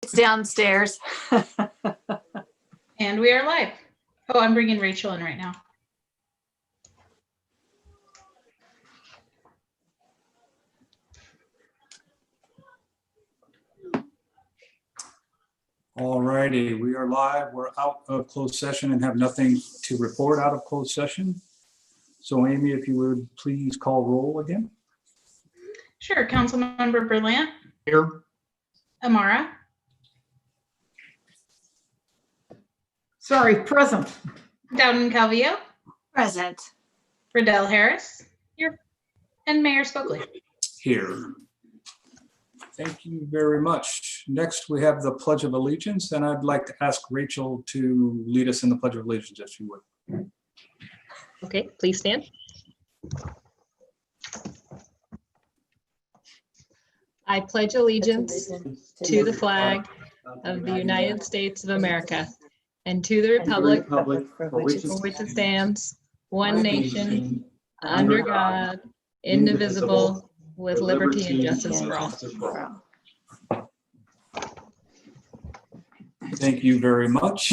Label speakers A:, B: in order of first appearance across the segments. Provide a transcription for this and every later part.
A: It's downstairs.
B: And we are live. Oh, I'm bringing Rachel in right now.
C: All righty, we are live. We're out of closed session and have nothing to report out of closed session. So Amy, if you would please call roll again.
B: Sure. Councilmember Berlant,
C: Here.
B: Amara,
D: Sorry, present.
B: Dowden Calvillo,
A: Present.
B: Riddell Harris, here, and Mayor Stokely.
C: Here. Thank you very much. Next, we have the Pledge of Allegiance, and I'd like to ask Rachel to lead us in the Pledge of Allegiance, if you would.
E: Okay, please stand. I pledge allegiance to the flag of the United States of America and to the republic for which it stands, one nation, under God, indivisible, with liberty and justice for all.
C: Thank you very much.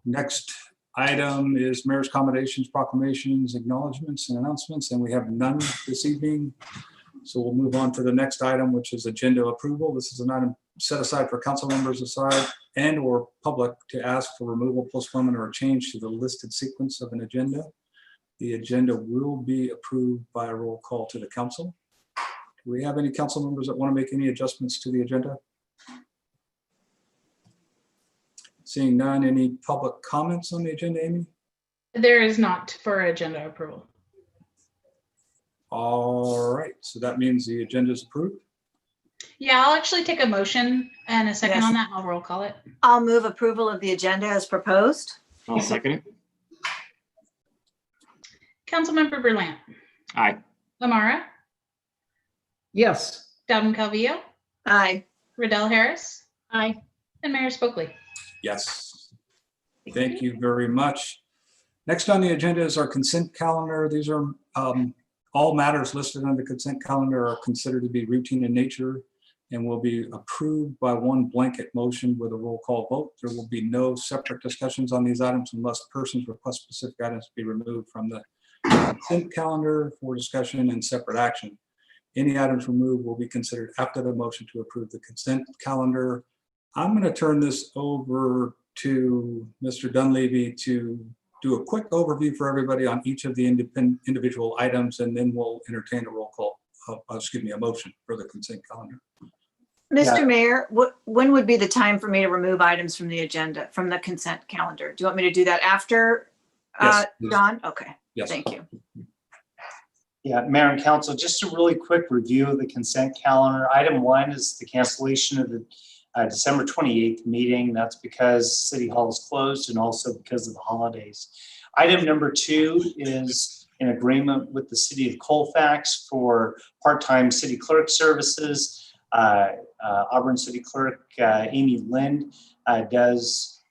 C: Next item is Mayor's accommodations, proclamations, acknowledgements, and announcements, and we have none this evening. So we'll move on to the next item, which is agenda approval. This is an item set aside for council members aside and or public to ask for removal, postponement, or a change to the listed sequence of an agenda. The agenda will be approved by a roll call to the council. Do we have any council members that want to make any adjustments to the agenda? Seeing none, any public comments on the agenda, Amy?
B: There is not for agenda approval.
C: All right, so that means the agenda is approved.
B: Yeah, I'll actually take a motion and a second
A: Yes.
B: on that. I'll roll call it.
A: I'll move approval of the agenda as proposed.
F: I'll second it.
B: Councilmember Berlant,
F: Aye.
B: Amara,
D: Yes.
B: Dowden Calvillo,
A: Aye.
B: Riddell Harris,
E: Aye.
B: and Mayor Stokely.
C: Yes. Thank you very much. Next on the agenda is our consent calendar. These are all matters listed on the consent calendar are considered to be routine in nature and will be approved by one blanket motion with a roll call vote. There will be no separate discussions on these items unless persons request specific items be removed from the consent calendar for discussion and separate action. Any items removed will be considered after the motion to approve the consent calendar. I'm going to turn this over to Mr. Dunleavy to do a quick overview for everybody on each of the individual items, and then we'll entertain a roll call, a motion for the consent calendar.
A: Mr. Mayor, when would be the time for me to remove items from the agenda, from the consent calendar? Do you want me to do that after,
C: Yes, please.
A: John? Okay,
C: Yes.
A: thank you.
G: Yeah, Mayor and Council, just a really quick review of the consent calendar. Item 1 is the cancellation of the December 28th meeting. That's because City Hall is closed and also because of the holidays. Item number 2 is an agreement with the City of Colfax for part-time city clerk services. Auburn City Clerk Amy Lind does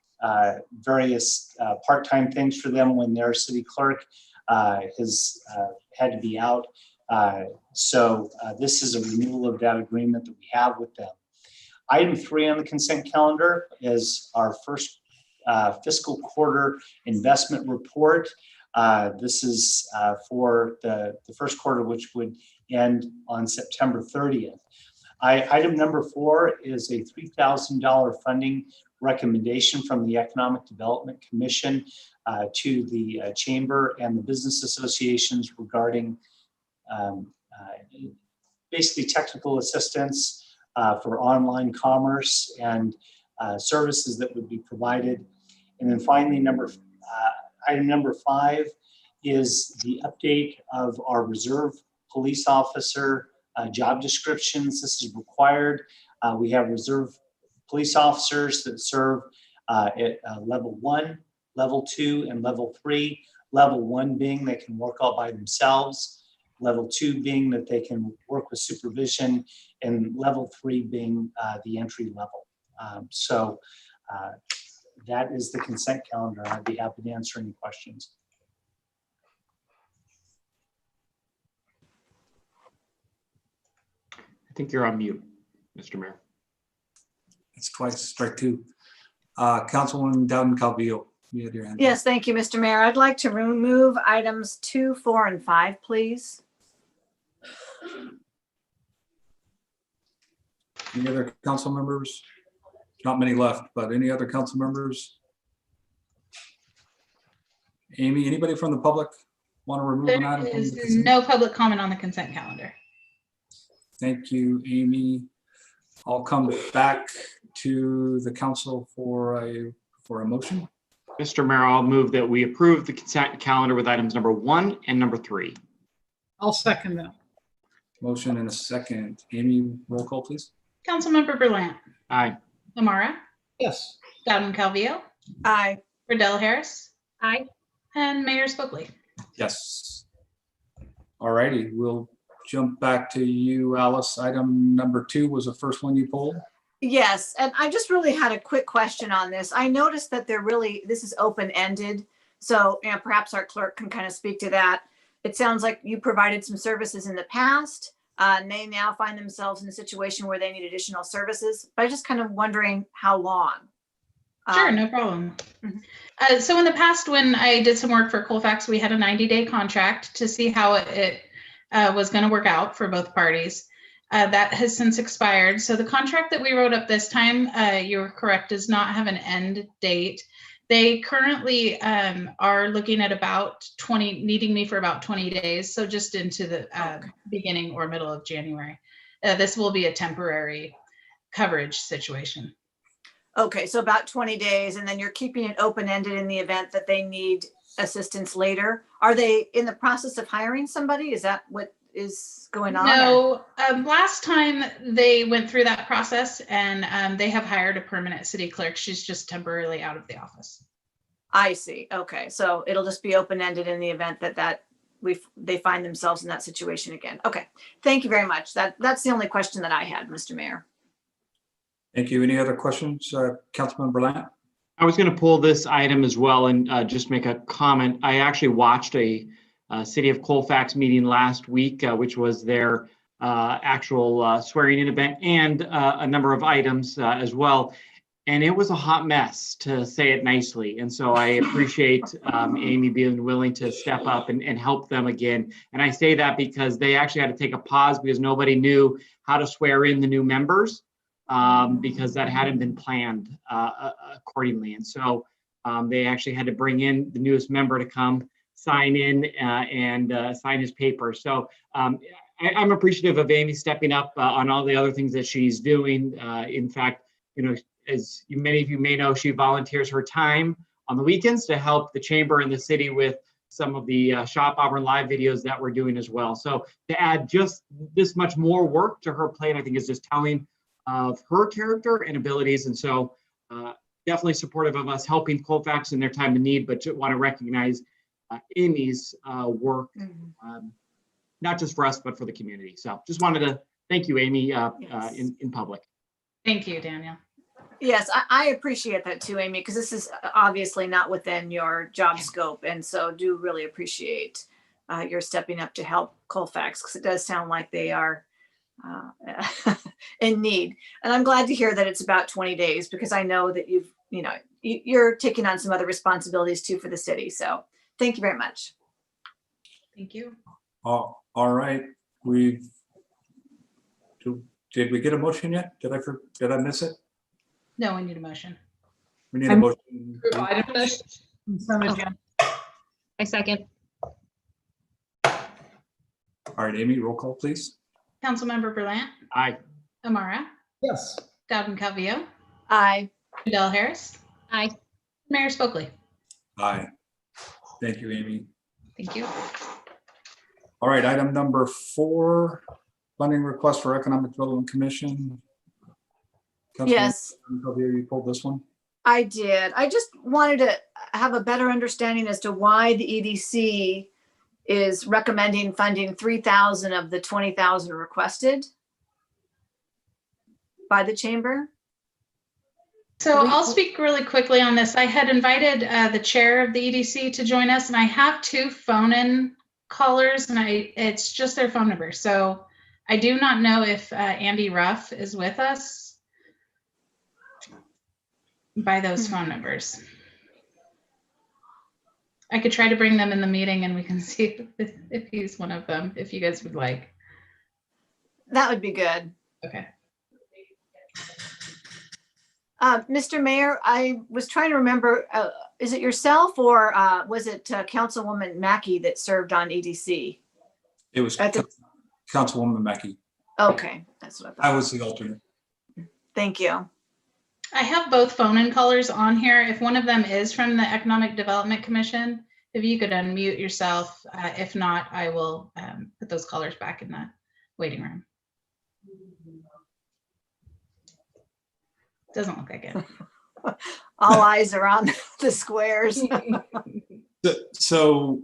G: various part-time things for them when their city clerk has had to be out. So this is a renewal of that agreement that we have with them. Item 3 on the consent calendar is our first fiscal quarter investment report. This is for the first quarter, which would end on September 30th. Item number 4 is a $3,000 funding recommendation from the Economic Development Commission to the Chamber and the business associations regarding basically technical assistance for online commerce and services that would be provided. And then finally, item number 5 is the update of our reserve police officer job descriptions. This is required. We have reserve police officers that serve at level 1, level 2, and level 3. Level 1 being they can work all by themselves. Level 2 being that they can work with supervision, and level 3 being the entry level. So that is the consent calendar. I'd be happy to answer any questions.
F: I think you're on mute, Mr. Mayor.
C: I That's twice, strike two. Councilwoman Dowden Calvillo, you had your hand. up.
A: Yes, thank you, Mr. Mayor. I'd like to remove items 2, 4, and 5, please.
C: Any other council members? Not many left, but any other council members? Amy, anybody from the public want to remove an
B: There
C: item? from the
B: is
C: consent?
B: no public comment on the consent calendar.
C: Thank you, Amy. I'll come back to the council for a motion.
F: Mr. Mayor, I'll move that we approve the consent calendar with items number 1 and number 3.
D: I'll second that.
C: Motion and a second. Amy, roll call, please.
B: Councilmember Berlant,
F: Aye.
B: Amara,
D: Yes.
B: Dowden Calvillo,
A: Aye.
B: Riddell Harris,
E: Aye.
B: and Mayor Spokely.
C: Yes. All righty, we'll jump back to you, Alice. Item number 2 was the first one you pulled.
A: Yes, and I just really had a quick question on this. I noticed that this is open-ended. So, perhaps our clerk can kind of speak to that. It sounds like you provided some services in the past, and they now find themselves in a situation where they need additional services. But I'm just kind of wondering how long.
B: Sure, no problem.
A: Mhm.
B: So in the past, when I did some work for Colfax, we had a 90-day contract to see how it was going to work out for both parties. That has since expired. So the contract that we wrote up this time, you're correct, does not have an end date. They currently are looking at needing me for about 20 days. So just into the beginning or middle of January. This will be a temporary coverage situation.
A: Okay, so about 20 days, and then you're keeping it open-ended in the event that they need assistance later. Are they in the process of hiring somebody? Is that what is going on?
B: No, last time they went through that process and they have hired a permanent city clerk. She's just temporarily out of the office.
A: I see. Okay, so it'll just be open-ended in the event that they find themselves in that situation again. Okay, thank you very much. That's the only question that I had, Mr. Mayor.
C: Thank you. Any other questions, Councilman Berlant?
F: I was going to pull this item as well and just make a comment. I actually watched a City of Colfax meeting last week, which was their actual swearing-in event, and a number of items as well. And it was a hot mess, to say it nicely. And so I appreciate Amy being willing to step up and help them again. And I say that because they actually had to take a pause because nobody knew how to swear in the new members. Because that hadn't been planned accordingly. And so they actually had to bring in the newest member to come sign in and sign his paper. So I'm appreciative of Amy stepping up on all the other things that she's doing. In fact, as many of you may know, she volunteers her time on the weekends to help the chamber and the city with some of the Shop Auburn Live videos that we're doing as well. So to add just this much more work to her plate, I think is just telling of her character and abilities. And so definitely supportive of us helping Colfax in their time of need, but want to recognize Amy's work, not just for us, but for the community. So just wanted to thank you, Amy,
A: Yes.
F: in public.
B: Thank you, Daniel.
A: Yes, I appreciate that too, Amy, because this is obviously not within your job scope. And so do really appreciate your stepping up to help Colfax, because it does sound like they are in need. And I'm glad to hear that it's about 20 days, because I know that you're taking on some other responsibilities too for the city. So thank you very much.
B: Thank you.
C: All right. Did we get a motion yet? Did I miss it?
B: No, we need a motion.
C: We need a motion.
D: Approve items, consent agenda.
E: I second.
C: All right, Amy, roll call, please.
B: Councilmember Berlant,
F: Aye.
B: Amara,
D: Yes.
B: Dowden Calvillo,
A: Aye.
B: Riddell Harris,
E: Aye.
B: Mayor Spokely.
C: Aye. Thank you, Amy.
B: Thank you.
C: All right, item number 4, funding request for Economic Development Commission. Councilwoman
A: Yes.
C: Calvillo, you pulled this one?
A: I did. I just wanted to have a better understanding as to why the EDC is recommending funding 3,000 of the 20,000 requested by the chamber.
B: So I'll speak really quickly on this. I had invited the chair of the EDC to join us, and I have 2 phone-in callers, and it's just their phone number. So I do not know if Andy Ruff is with us. by those phone numbers. I could try to bring them in the meeting and we can see if he's one of them, if you guys would like.
A: That would be good.
B: Okay.
A: Mr. Mayor, I was trying to remember, is it yourself or was it Councilwoman Mackey that served on EDC?
C: It was
A: At the-
C: Councilwoman Mackey.
A: Okay, that's what I
C: I
A: thought.
C: was the alternate.
A: Thank you.
B: I have both phone-in callers on here. If one of them is from the Economic Development Commission, if you could unmute yourself. If not, I will put those callers back in the waiting room. Doesn't look like it.
A: All eyes are on the squares.
C: So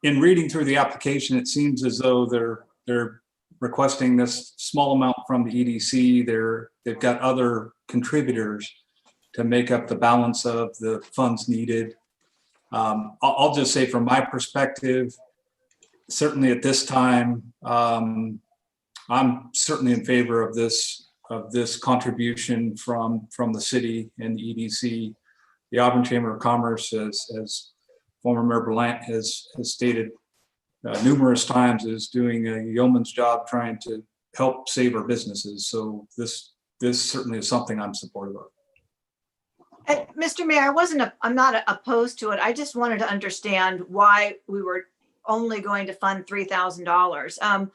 C: in reading through the application, it seems as though they're requesting this small amount from the EDC. They've got other contributors to make up the balance of the funds needed. I'll just say from my perspective, certainly at this time, I'm certainly in favor of this contribution from the city and the EDC. The Auburn Chamber of Commerce, as former Mayor Berlant has stated numerous times, is doing a yeoman's job trying to help save our businesses. So this certainly is something I'm supportive of.
A: Mr. Mayor, I'm not opposed to it. I just wanted to understand why we were only going to fund $3,000.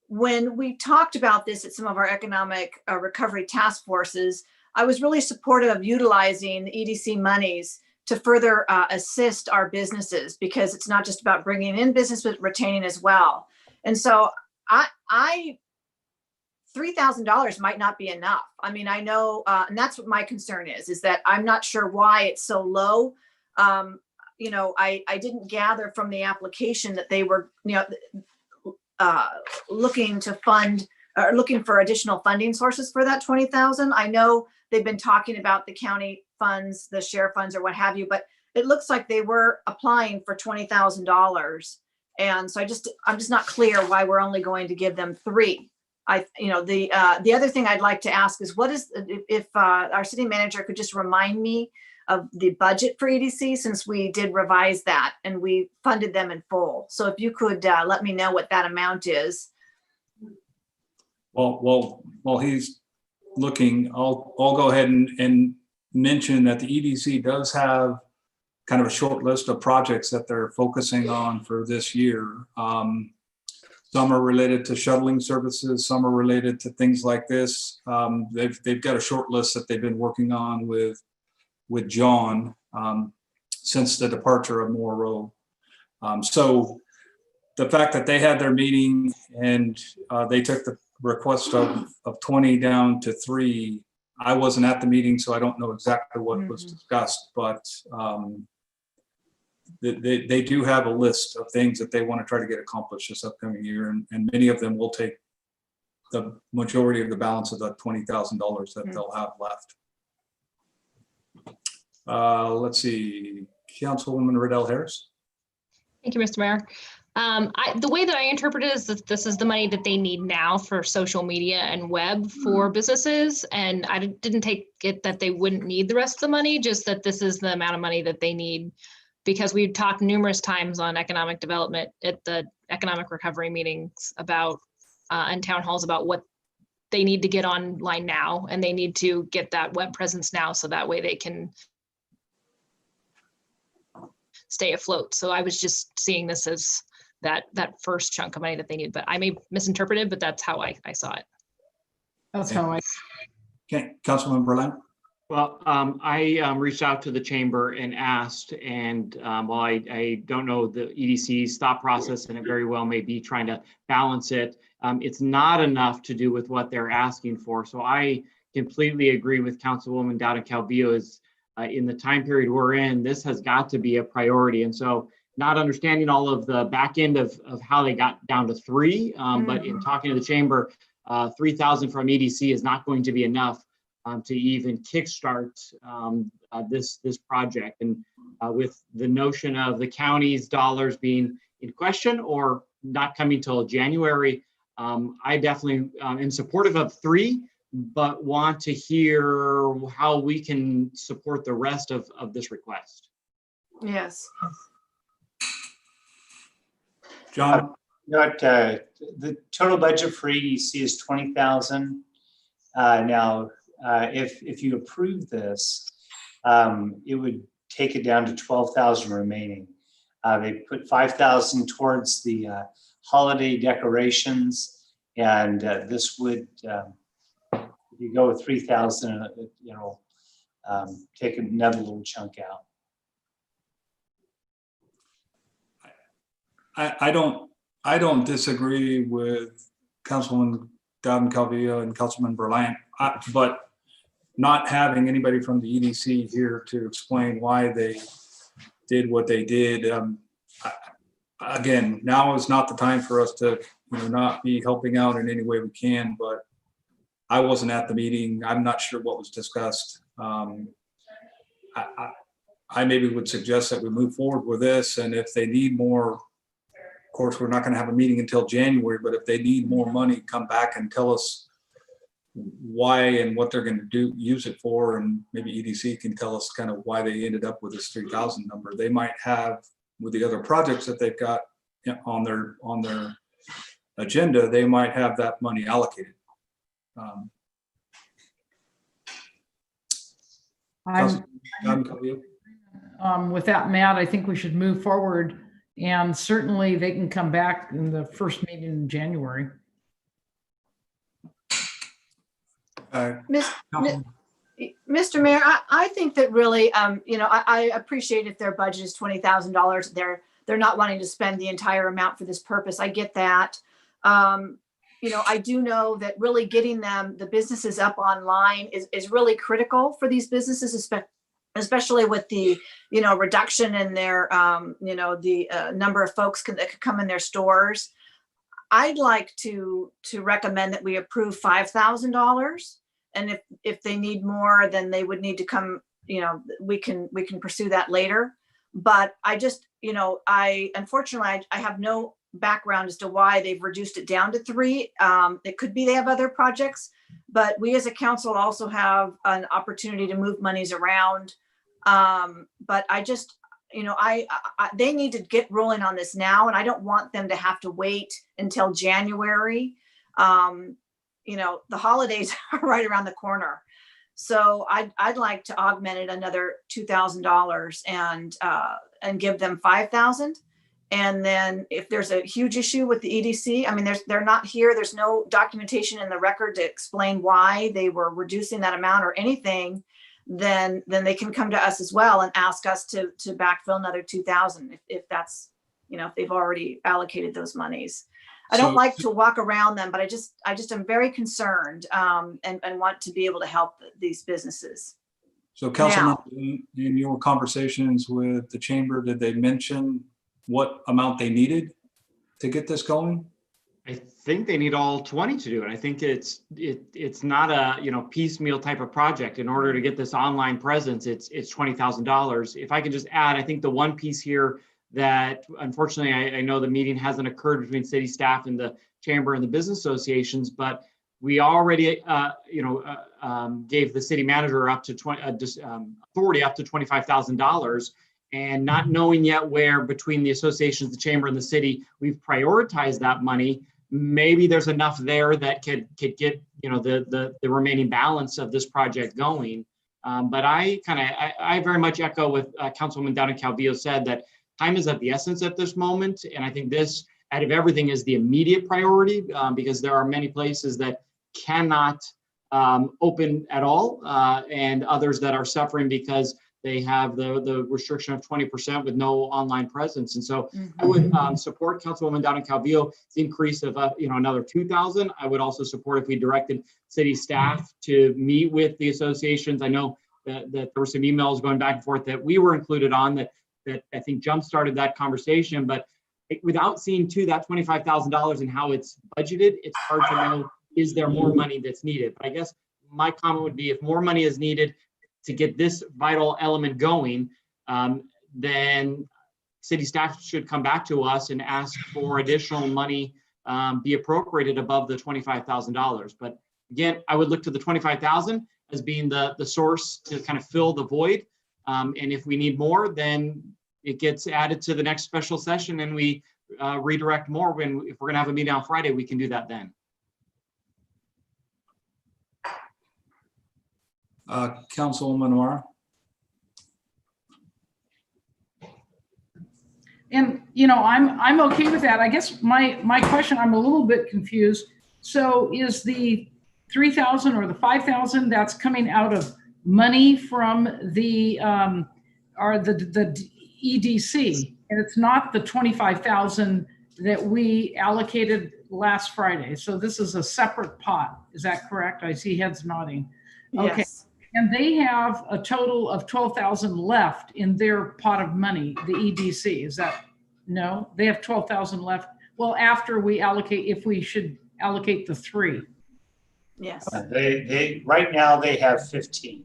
A: When we talked about this at some of our economic recovery task forces, I was really supportive of utilizing the EDC monies to further assist our businesses, because it's not just about bringing in business, but retaining as well. And so $3,000 might not be enough. I mean, I know, and that's what my concern is that I'm not sure why it's so low. You know, I didn't gather from the application that they were, looking to fund or looking for additional funding sources for that 20,000. I know they've been talking about the county funds, the share funds or what have you, but it looks like they were applying for $20,000. And so I'm just not clear why we're only going to give them $3,000. The other thing I'd like to ask is if our city manager could just remind me of the budget for EDC, since we did revise that and we funded them in full. So if you could let me know what that amount is.
C: Well, while he's looking, I'll go ahead and mention that the EDC does have kind of a short list of projects that they're focusing on for this year. Some are related to shuttling services, some are related to things like this. They've got a short list that they've been working on with John since the departure of Moore. So the fact that they had their meeting and they took the request of 20 down to 3, I wasn't at the meeting, so I don't know exactly what was discussed, but they do have a list of things that they want to try to get accomplished this upcoming year, and many of them will take the majority of the balance of the $20,000 that they'll have left. Let's see, Councilwoman Riddell Harris.
E: Thank you, Mr. Mayor. The way that I interpret it is that this is the money that they need now for social media and web for businesses. And I didn't take it that they wouldn't need the rest of the money, just that this is the amount of money that they need, because we've talked numerous times on economic development at the economic recovery meetings about and town halls about what they need to get online now, and they need to get that web presence now so that way they can stay afloat. So I was just seeing this as that first chunk of money that they need, but I may misinterpret it, but that's how I saw it.
D: That's how I,
C: Okay, Councilman Berlant.
F: Well, I reached out to the chamber and asked, and while I don't know the EDC's thought process, and it very well may be trying to balance it, it's not enough to do with what they're asking for. So I completely agree with Councilwoman Dowd and Calvillo. Is in the time period we're in, this has got to be a priority. And so not understanding all of the back end of how they got down to 3, but in talking to the chamber, 3,000 from EDC is not going to be enough to even kickstart this project. And with the notion of the county's dollars being in question or not coming till January, I definitely am supportive of 3, but want to hear how we can support the rest of this request.
A: Yes.
C: John,
G: The total budget for EDC is 20,000. Now, if you approve this, it would take it down to 12,000 remaining. They put 5,000 towards the holiday decorations, and this would, if you go with 3,000, take another little chunk out.
C: I don't disagree with Councilwoman Dowden Calvillo and Councilman Berlant, but not having anybody from the EDC here to explain why they did what they did. Again, now is not the time for us to, not be helping out in any way we can, but I wasn't at the meeting. I'm not sure what was discussed. I maybe would suggest that we move forward with this, and if they need more, of course, we're not going to have a meeting until January, but if they need more money, come back and tell us why and what they're going to use it for, and maybe EDC can tell us kind of why they ended up with this 3,000 number. They might have, with the other projects that they've got on their agenda, they might have that money allocated.
D: With that, Matt, I think we should move forward, and certainly they can come back in the first meeting in January.
A: Mr. Mayor, I think that really, I appreciate if their budget is $20,000. They're not wanting to spend the entire amount for this purpose. I get that. I do know that really getting the businesses up online is really critical for these businesses, especially with the, reduction in their, the number of folks that could come in their stores. I'd like to recommend that we approve $5,000. And if they need more, then they would need to come, we can pursue that later. But I just, unfortunately, I have no background as to why they've reduced it down to 3. It could be they have other projects, but we as a council also have an opportunity to move monies around. But I just, they need to get rolling on this now, and I don't want them to have to wait until January. The holidays are right around the corner. So I'd like to augment it another $2,000 and give them 5,000. And then if there's a huge issue with the EDC, I mean, they're not here. There's no documentation in the record to explain why they were reducing that amount or anything. Then they can come to us as well and ask us to backfill another 2,000 if that's, if they've already allocated those monies. I don't like to walk around them, but I just am very concerned and want to be able to help these businesses.
C: So Councilman, in your conversations with the chamber, did they mention what amount they needed to get this going?
F: I think they need all 20 to do it. I think it's not a piecemeal type of project. In order to get this online presence, it's $20,000. If I can just add, I think the one piece here that unfortunately I know the meeting hasn't occurred between city staff and the chamber and the business associations, but we already gave the city manager up to authority up to $25,000, and not knowing yet where between the associations, the chamber, and the city we've prioritized that money. Maybe there's enough there that could get the remaining balance of this project going. But I very much echo what Councilwoman Dowden Calvillo said, that time is of the essence at this moment. And I think this, out of everything, is the immediate priority because there are many places that cannot open at all and others that are suffering because they have the restriction of 20% with no online presence. And so I would support Councilwoman Dowden Calvillo's increase of another 2,000. I would also support if we directed city staff to meet with the associations. I know that there were some emails going back and forth that we were included on that I think jump-started that conversation, but without seeing that $25,000 and how it's budgeted, it's hard to know, is there more money that's needed? But I guess my comment would be, if more money is needed to get this vital element going, then city staff should come back to us and ask for additional money be appropriated above the $25,000. But again, I would look to the 25,000 as being the source to kind of fill the void. And if we need more, then it gets added to the next special session and we redirect more. If we're gonna have a meeting on Friday, we can do that then.
C: Councilwoman O'Mara?
D: And, you know, I'm okay with that. I guess my question, I'm a little bit confused. So is the 3,000 or the 5,000 that's coming out of money from the EDC, and it's not the 25,000 that we allocated last Friday? So this is a separate pot. Is that correct? I see heads nodding. Okay.
A: Yes.
D: And they have a total of 12,000 left in their pot of money, the EDC. Is that, no? They have 12,000 left. Well, after we allocate, if we should allocate the 3.
A: Yes.
G: They right now they have 15.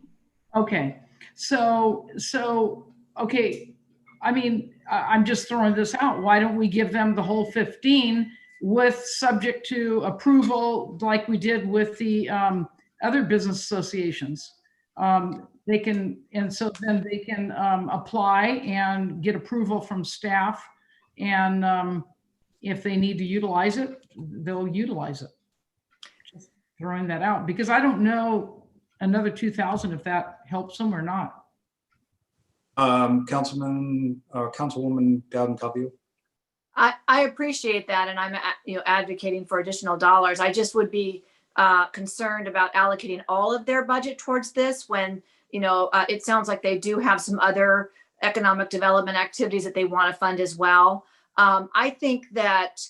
D: Okay. So, okay. I mean, I'm just throwing this out. Why don't we give them the whole 15 with subject to approval like we did with the other business associations? They can, and so then they can apply and get approval from staff. And if they need to utilize it, they'll utilize it. Just throwing that out, because I don't know another 2,000 if that helps them or not.
C: Councilwoman Dowden-Calvillo?
A: I appreciate that, and I'm advocating for additional dollars. I just would be concerned about allocating all of their budget towards this when it sounds like they do have some other economic development activities that they want to fund as well. I think that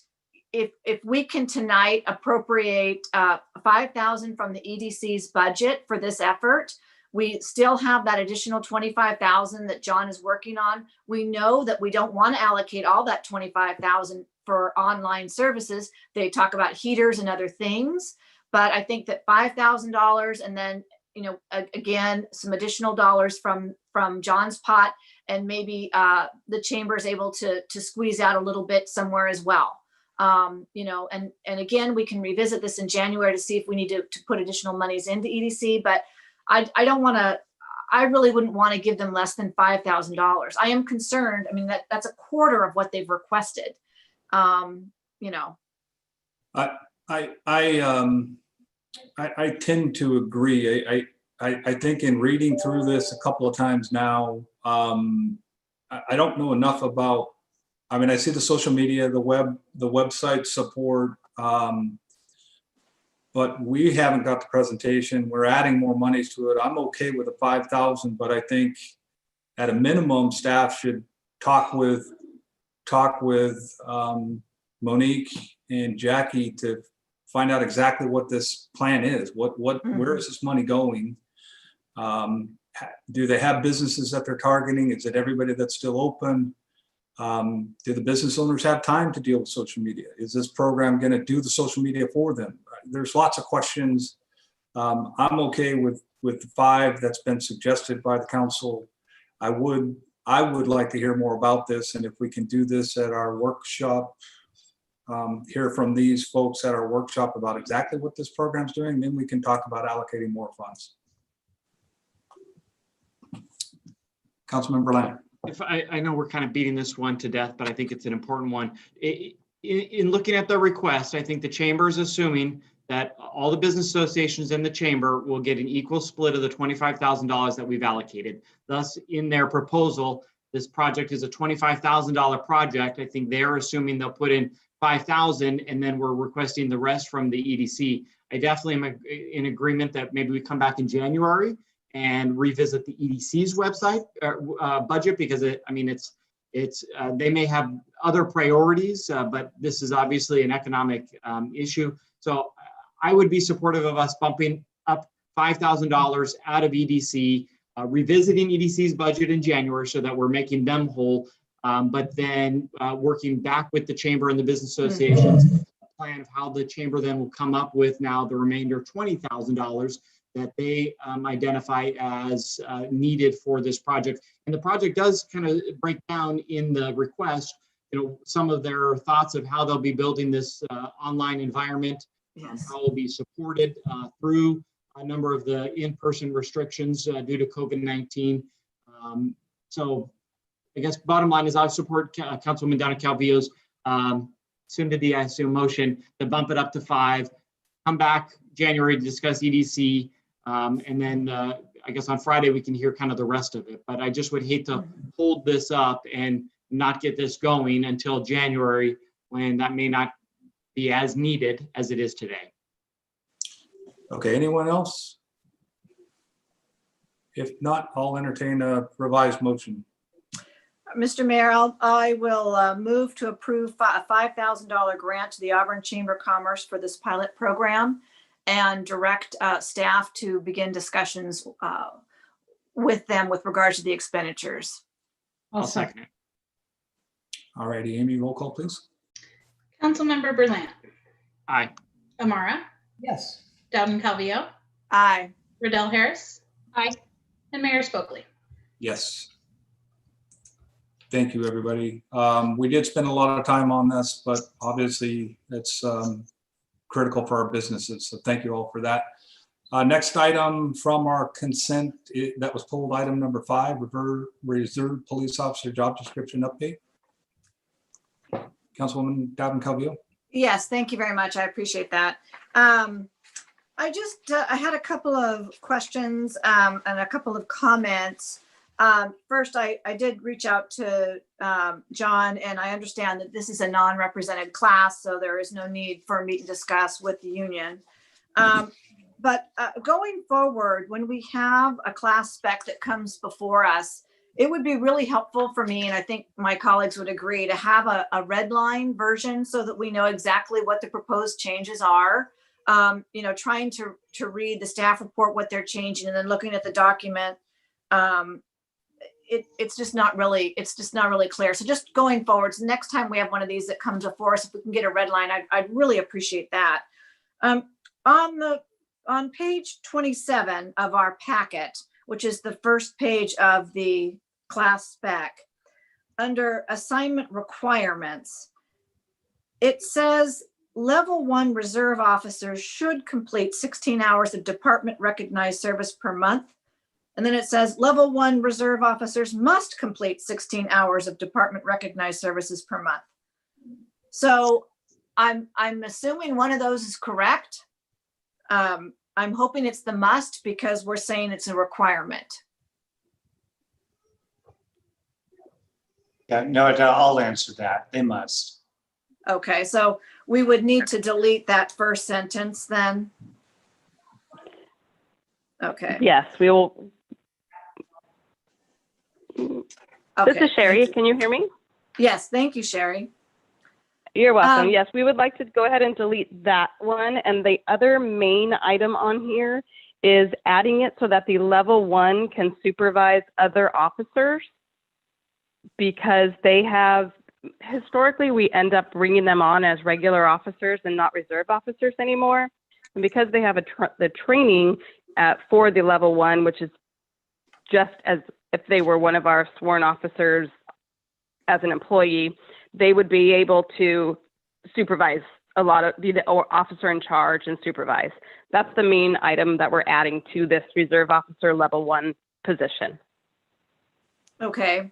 A: if we can tonight appropriate 5,000 from the EDC's budget for this effort, we still have that additional 25,000 that John is working on. We know that we don't want to allocate all that 25,000 for online services. They talk about heaters and other things, but I think that $5,000 and then, again, some additional dollars from John's pot, and maybe the chamber is able to squeeze out a little bit somewhere as well. And again, we can revisit this in January to see if we need to put additional monies into EDC, but I don't want to, I really wouldn't want to give them less than $5,000. I am concerned. I mean, that's a quarter of what they've requested. I
C: tend to agree. I think in reading through this a couple of times now, I don't know enough about, I see the social media, the website support, but we haven't got the presentation. We're adding more monies to it. I'm okay with the 5,000, but I think at a minimum, staff should talk with Monique and Jackie to find out exactly what this plan is. Where is this money going? Do they have businesses that they're targeting? Is it everybody that's still open? Do the business owners have time to deal with social media? Is this program going to do the social media for them? There's lots of questions. I'm okay with the 5 that's been suggested by the council. I would like to hear more about this, and if we can do this at our workshop, hear from these folks at our workshop about exactly what this program's doing, then we can talk about allocating more funds. Councilmember Land.
F: If I know we're kind of beating this one to death, but I think it's an important one. In looking at the request, I think the chamber is assuming that all the business associations in the chamber will get an equal split of the $25,000 that we've allocated. Thus, in their proposal, this project is a $25,000 project. I think they're assuming they'll put in 5,000, and then we're requesting the rest from the EDC. I definitely am in agreement that maybe we come back in January and revisit the EDC's website budget, because they may have other priorities, but this is obviously an economic issue. So I would be supportive of us bumping up $5,000 out of EDC, revisiting EDC's budget in January so that we're making them whole, but then working back with the chamber and the business associations, a plan of how the chamber then will come up with now the remainder $20,000 that they identify as needed for this project. And the project does kind of break down in the request, some of their thoughts of how they'll be building this online environment
A: Yes.
F: How will be supported through a number of the in-person restrictions due to COVID-19. So I guess bottom line is I support Councilwoman Donna Calvillo's soon to be, I assume, motion to bump it up to 5, come back January to discuss EDC, and then I guess on Friday we can hear kind of the rest of it. But I just would hate to hold this up and not get this going until January, when that may not be as needed as it is today.
C: Okay, anyone else? If not, I'll entertain a revised motion.
A: Mr. Mayor, I will move to approve a $5,000 grant to the Auburn Chamber of Commerce for this pilot program and direct staff to begin discussions with them with regards to the expenditures.
F: I'll second it.
C: All righty, Amy, roll call, please.
B: Councilmember Berlant,
F: Aye.
B: Amara,
D: Yes.
B: Dowden Calvillo,
A: Aye.
B: Riddell Harris.
E: Aye.
B: And Mayor Spokely.
C: Yes. Thank you, everybody. We did spend a lot of time on this, but obviously it's critical for our businesses. So thank you all for that. Next item from our consent, that was pulled, item number 5, reserve police officer job description update. Councilwoman Dowden Calvillo.
A: Yes, thank you very much. I appreciate that. I had a couple of questions and a couple of comments. First, I did reach out to John, and I understand that this is a non-represented class, so there is no need for a meet and discuss with the union. But going forward, when we have a class spec that comes before us, it would be really helpful for me, and I think my colleagues would agree, to have a red line version so that we know exactly what the proposed changes are. Trying to read the staff report, what they're changing, and then looking at the document, it's just not really clear. So just going forward, so next time we have one of these that comes before us, if we can get a red line, I'd really appreciate that. On page 27 of our packet, which is the first page of the class spec, under assignment requirements, it says level 1 reserve officers should complete 16 hours of department recognized service per month. And then it says level 1 reserve officers must complete 16 hours of department recognized services per month. So I'm assuming one of those is correct. I'm hoping it's the must, because we're saying it's a requirement.
G: Yeah, no, I'll answer that. They must.
A: Okay, so we would need to delete that first sentence then. Okay.
H: Yes, we will. This
A: Okay,
H: is Sherry.
A: thank you.
H: Can you hear me?
A: Yes, thank you, Sherry.
H: You're welcome.
A: Um,
H: Yes, we would like to go ahead and delete that one. And the other main item on here is adding it so that the level 1 can supervise other officers, because they have, historically, we end up bringing them on as regular officers and not reserve officers anymore. And because they have the training for the level 1, which is just as if they were one of our sworn officers as an employee, they would be able to supervise a lot of, be the officer in charge and supervise. That's the main item that we're adding to this reserve officer level 1 position.
A: Okay.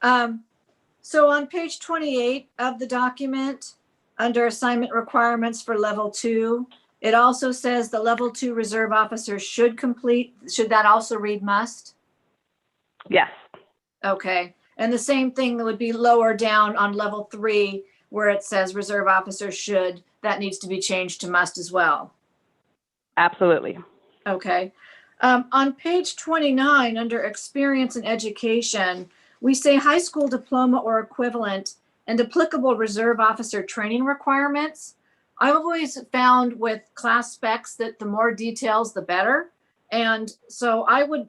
A: So on page 28 of the document, under assignment requirements for level 2, it also says the level 2 reserve officers should complete. Should that also read must?
H: Yes.
A: Okay. And the same thing that would be lower down on level 3, where it says reserve officers should, that needs to be changed to must as well.
H: Absolutely.
A: Okay. On page 29, under experience and education, we say high school diploma or equivalent and applicable reserve officer training requirements. I've always found with class specs that the more details, the better. And so I would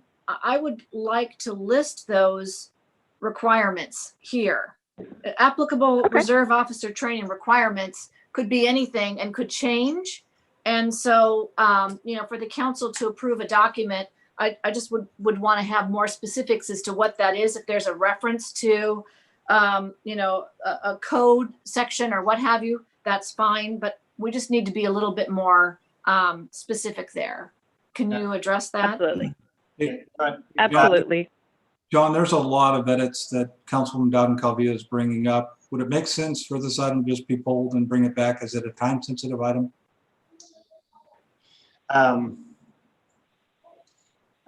A: like to list those requirements here. Applicable reserve officer training requirements could be anything and could change. And so, for the council to approve a document, I just would want to have more specifics as to what that is. If there's a reference to, a code section or what have you, that's fine. But we just need to be a little bit more specific there. Can you address that?
H: Absolutely.
C: Hey,
H: Absolutely.
C: John, there's a lot of edits that Councilwoman Dowden Calvillo is bringing up. Would it make sense for this item to just be pulled and bring it back? Is it a time-sensitive item?
G: I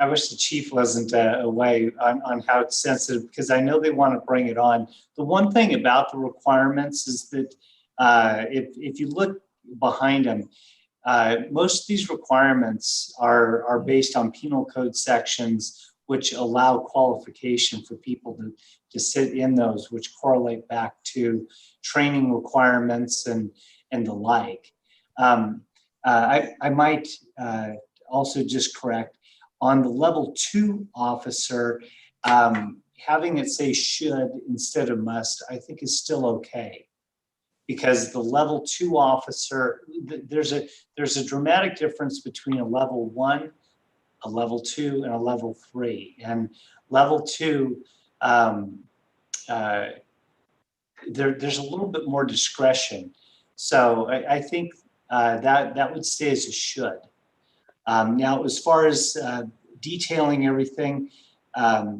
G: wish the chief wasn't away on how it's sensitive, because I know they want to bring it on. The one thing about the requirements is that if you look behind them, most of these requirements are based on penal code sections which allow qualification for people to sit in those, which correlate back to training requirements and the like. I might also just correct, on the level 2 officer, having it say should instead of must, I think is still okay. Because the level 2 officer, there's a dramatic difference between a level 1, a level 2, and a level 3. And level 2, there's a little bit more discretion. So I think that would stay as a should. Now, as far as detailing everything, the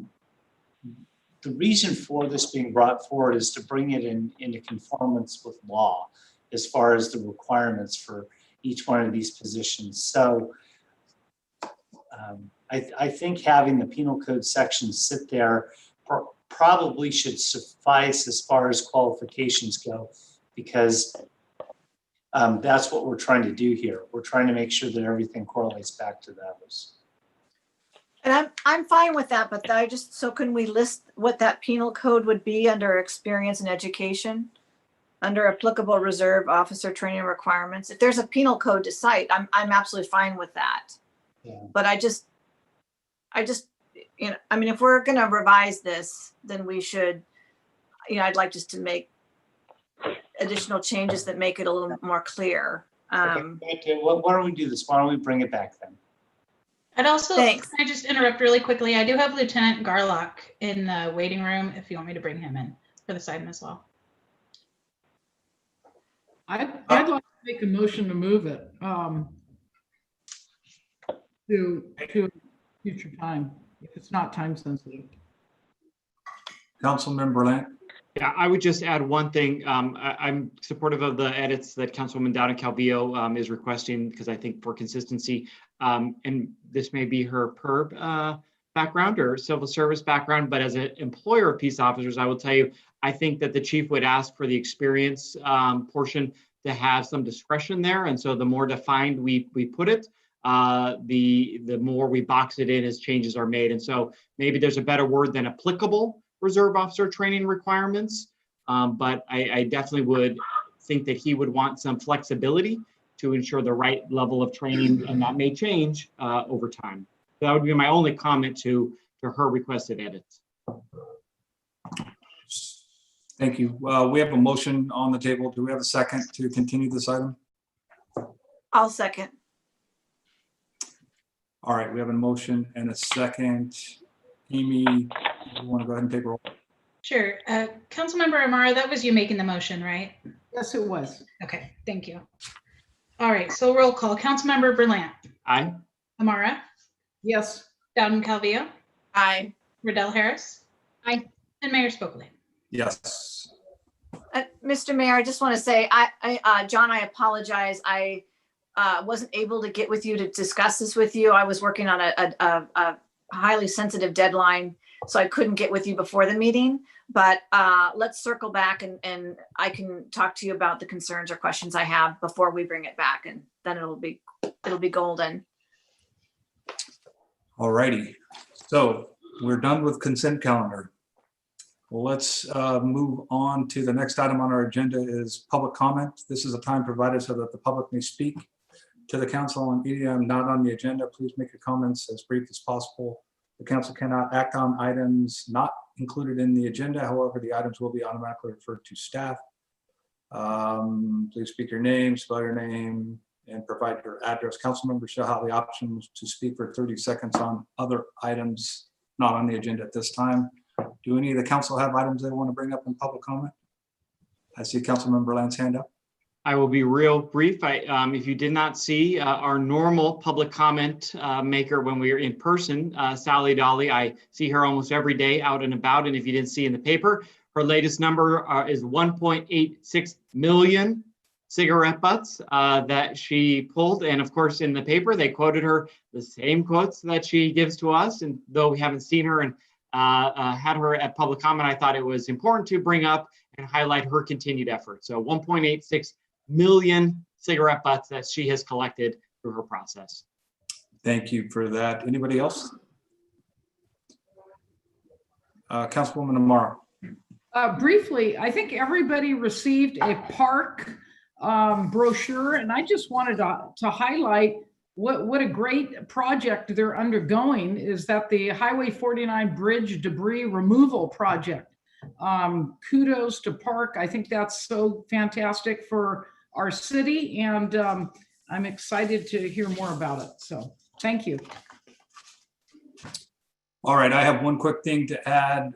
G: reason for this being brought forward is to bring it into conformance with law as far as the requirements for each one of these positions. So I think having the penal code section sit there probably should suffice as far as qualifications go, because that's what we're trying to do here. We're trying to make sure that everything correlates back to those.
A: And I'm fine with that, but so can we list what that penal code would be under experience and education? Under applicable reserve officer training requirements? If there's a penal code to cite, I'm absolutely fine with that.
G: Yeah.
A: But I just, I mean, if we're gonna revise this, then we should, I'd like just to make additional changes that make it a little more clear.
G: Okay, why don't we do this? Why don't we bring it back then?
B: I'd also,
A: Thanks.
B: can I just interrupt really quickly? I do have Lieutenant Garlock in the waiting room if you want me to bring him in for this item as well.
D: I'd like to make a motion to move it to a future time, if it's not time sensitive.
C: Councilmember Lant?
F: Yeah, I would just add one thing. I'm supportive of the edits that Councilwoman Dowden Calvillo is requesting, because I think for consistency, and this may be her PERB background or civil service background, but as an employer of peace officers, I will tell you, I think that the chief would ask for the experience portion to have some discretion there. And so the more defined we put it, the more we box it in as changes are made. And so maybe there's a better word than applicable reserve officer training requirements. But I definitely would think that he would want some flexibility to ensure the right level of training, and that may change over time. So that would be my only comment to her requested edits.
C: Thank you. We have a motion on the table. Do we have a second to continue this item?
A: I'll second.
C: All right, we have a motion and a second. Amy, you want to go ahead and take roll?
B: Sure. Councilmember Amara, that was you making the motion, right?
D: Yes, it was.
B: Okay, thank you. All right, so roll call. Councilmember Berlant,
F: Aye.
B: Amara,
D: Yes.
B: Dowden Calvillo,
A: Aye.
B: Riddell Harris.
E: Aye.
B: And Mayor Spokane.
C: Yes.
A: Mr. Mayor, I just want to say, John, I apologize. I wasn't able to get with you to discuss this with you. I was working on a highly sensitive deadline, so I couldn't get with you before the meeting. But let's circle back and I can talk to you about the concerns or questions I have before we bring it back, and then it'll be golden.
C: All righty. So we're done with consent calendar. Let's move on to the next item on our agenda is public comment. This is a time provided so that the public may speak to the council on item not on the agenda. Please make your comments as brief as possible. The council cannot act on items not included in the agenda. However, the items will be automatically referred to staff. Please speak your name, spell your name, and provide your address. Council members shall have the option to speak for 30 seconds on other items not on the agenda at this time. Do any of the council have items they want to bring up in public comment? I see Councilmember Lance hand up.
F: I will be real brief. If you did not see our normal public comment maker when we were in person, Sally Dolly, I see her almost every day out and about. And if you didn't see in the paper, her latest number is 1.86 million cigarette butts that she pulled. And of course, in the paper, they quoted her the same quotes that she gives to us. And though we haven't seen her and had her at public comment, I thought it was important to bring up and highlight her continued effort. So 1.86 million cigarette butts that she has collected through her process.
C: Thank you for that. Anybody else? Councilwoman Amaro.
D: Briefly, I think everybody received a park brochure, and I just wanted to highlight what a great project they're undergoing is that the Highway 49 Bridge Debris Removal Project. Kudos to Park. I think that's so fantastic for our city, and I'm excited to hear more about it. So thank you.
C: All right, I have one quick thing to add.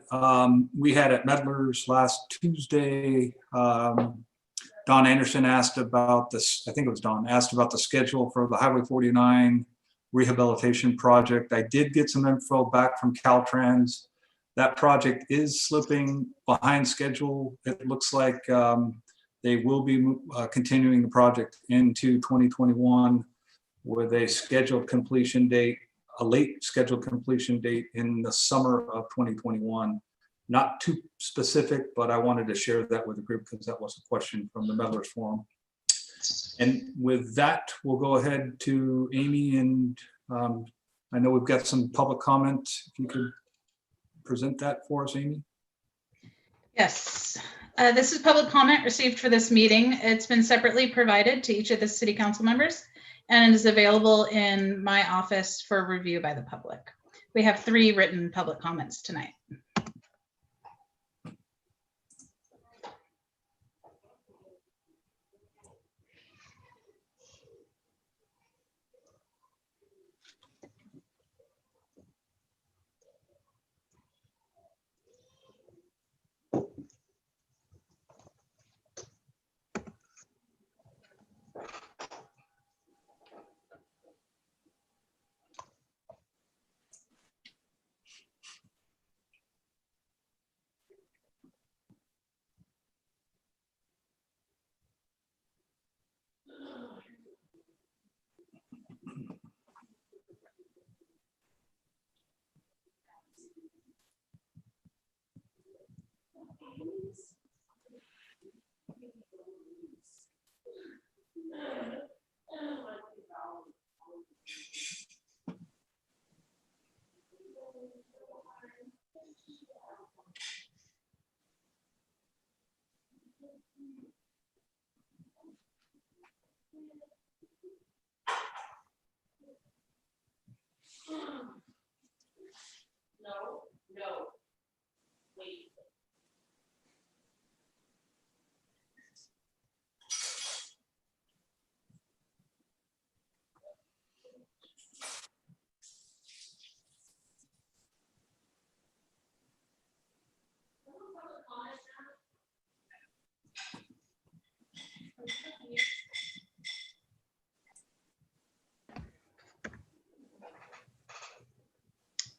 C: We had at Meddlers last Tuesday, Don Anderson asked about this, I think it was Don, asked about the schedule for the Highway 49 rehabilitation project. I did get some info back from Caltrans. That project is slipping behind schedule. It looks like they will be continuing the project into 2021 with a scheduled completion date, a late scheduled completion date in the summer of 2021. Not too specific, but I wanted to share that with the group because that was a question from the Meddlers Forum. And with that, we'll go ahead to Amy, and I know we've got some public comment. If you could present that for us, Amy.
B: Yes, this is public comment received for this meeting. It's been separately provided to each of the city council members and is available in my office for review by the public. We have 3 written public comments tonight.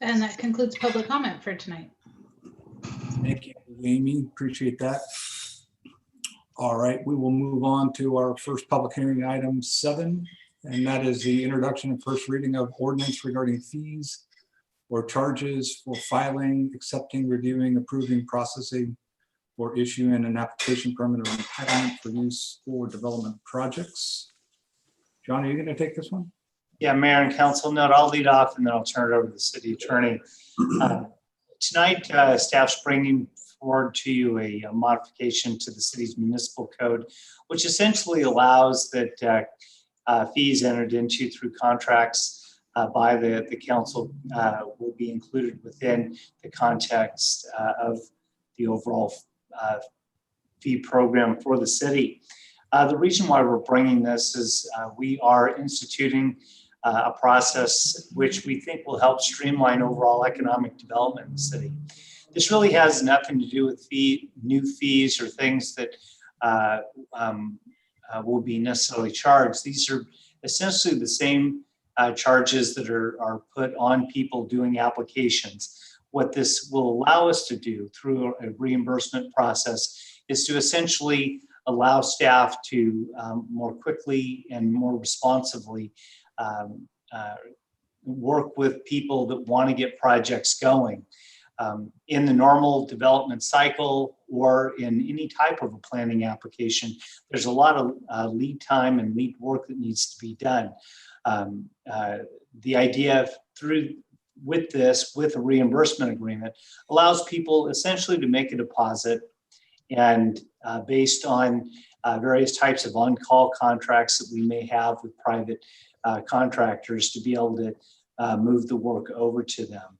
B: And that concludes public comment for tonight.
C: Thank you, Amy. Appreciate that. All right, we will move on to our first public hearing, item 7, and that is the introduction and first reading of ordinance regarding fees or charges for filing, accepting, reviewing, approving, processing, or issuing an application permit or entitlement for use for development projects. John, are you going to take this one?
G: Yeah, Mayor and Council, note, I'll lead off and then I'll turn it over to the city attorney. Tonight, staff's bringing forward to you a modification to the city's municipal code, which essentially allows that fees entered into through contracts by the council will be included within the context of the overall fee program for the city. The reason why we're bringing this is we are instituting a process which we think will help streamline overall economic development in the city. This really has nothing to do with new fees or things that will be necessarily charged. These are essentially the same charges that are put on people doing applications. What this will allow us to do through a reimbursement process is to essentially allow staff to more quickly and more responsively work with people that want to get projects going. In the normal development cycle or in any type of a planning application, there's a lot of lead time and lead work that needs to be done. The idea with a reimbursement agreement allows people essentially to make a deposit and based on various types of on-call contracts that we may have with private contractors to be able to move the work over to them.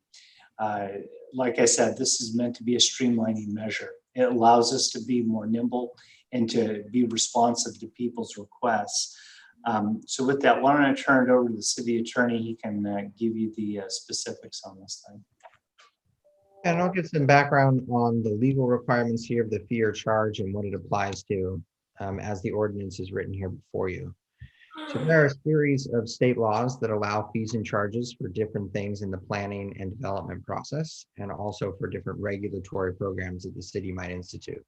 G: Like I said, this is meant to be a streamlining measure. It allows us to be more nimble and to be responsive to people's requests. So with that, why don't I turn it over to the city attorney? He can give you the specifics on this thing.
I: And I'll give some background on the legal requirements here of the fee or charge and what it applies to as the ordinance is written here before you. So there are a series of state laws that allow fees and charges for different things in the planning and development process, and also for different regulatory programs that the city might institute.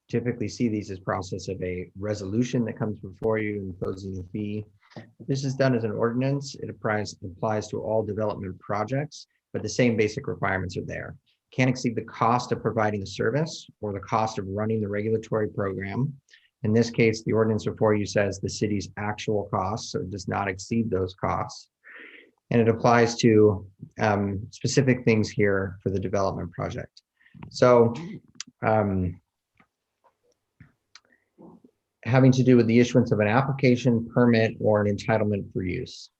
I: Typically see these as process of a resolution that comes before you imposing the fee. This is done as an ordinance. It applies to all development projects, but the same basic requirements are there. Can't exceed the cost of providing the service or the cost of running the regulatory program. In this case, the ordinance before you says the city's actual costs, so it does not exceed those costs. And it applies to specific things here for the development project. So having to do with the issuance of an application, permit, or an entitlement for use.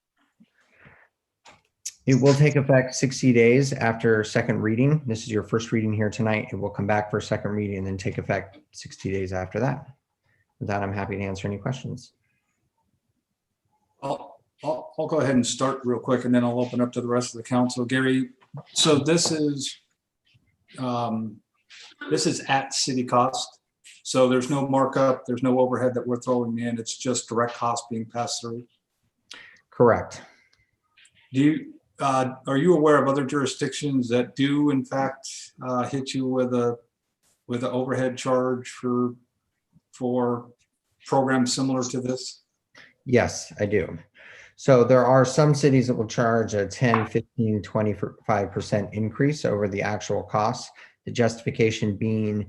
I: It will take effect 60 days after second reading. This is your first reading here tonight. It will come back for a second reading and then take effect 60 days after that. With that, I'm happy to answer any questions.
C: I'll go ahead and start real quick and then I'll open up to the rest of the council. Gary, so this is at city cost. So there's no markup, there's no overhead that we're throwing in. It's just direct cost being passed through.
I: Correct.
C: Are you aware of other jurisdictions that do in fact hit you with an overhead charge for programs similar to this?
I: Yes, I do. So there are some cities that will charge a 10, 15, 25% increase over the actual costs. The justification being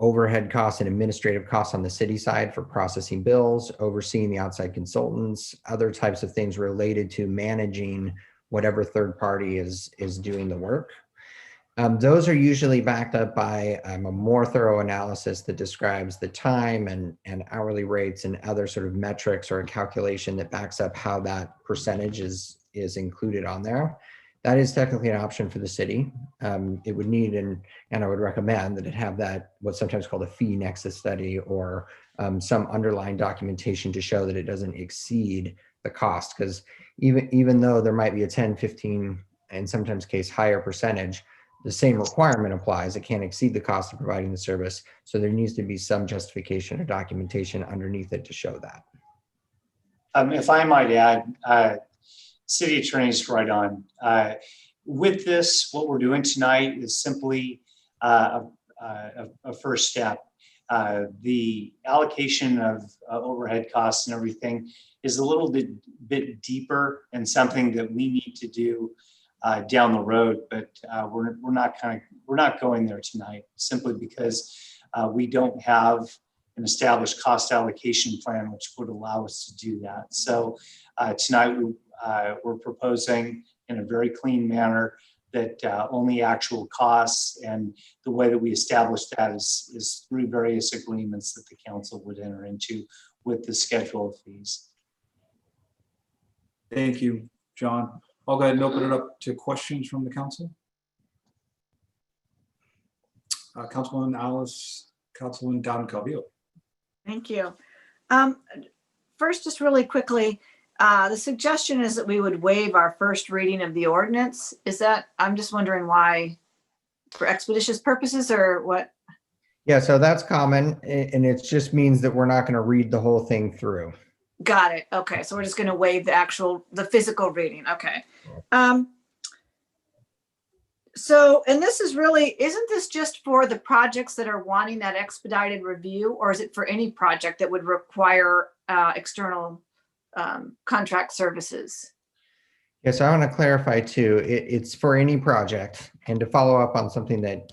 I: overhead costs and administrative costs on the city side for processing bills, overseeing the outside consultants, other types of things related to managing whatever third party is doing the work. Those are usually backed up by a more thorough analysis that describes the time and hourly rates and other sort of metrics or a calculation that backs up how that percentage is included on there. That is technically an option for the city. It would need, and I would recommend that it have that, what's sometimes called a fee nexus study or some underlying documentation to show that it doesn't exceed the cost. Because even though there might be a 10, 15, and sometimes case higher percentage, the same requirement applies. It can't exceed the cost of providing the service. So there needs to be some justification or documentation underneath it to show that.
G: If I might add, city attorney's right on. With this, what we're doing tonight is simply a first step. The allocation of overhead costs and everything is a little bit deeper and something that we need to do down the road, but we're not going there tonight simply because we don't have an established cost allocation plan which would allow us to do that. So tonight we're proposing in a very clean manner that only actual costs, and the way that we establish that is through various agreements that the council would enter into with the schedule of fees.
C: Thank you, John. I'll go ahead and open it up to questions from the council. Councilwoman Alice, Councilwoman Don Calvillo.
A: Thank you. First, just really quickly, the suggestion is that we would waive our first reading of the ordinance. Is that, I'm just wondering why, for expeditious purposes or what?
I: Yeah, so that's common, and it just means that we're not going to read the whole thing through.
A: Got it. Okay, so we're just gonna waive the physical reading. Okay. So, and this is really, isn't this just for the projects that are wanting that expedited review, or is it for any project that would require external contract services?
I: Yes, I want to clarify too, it's for any project. And to follow up on something that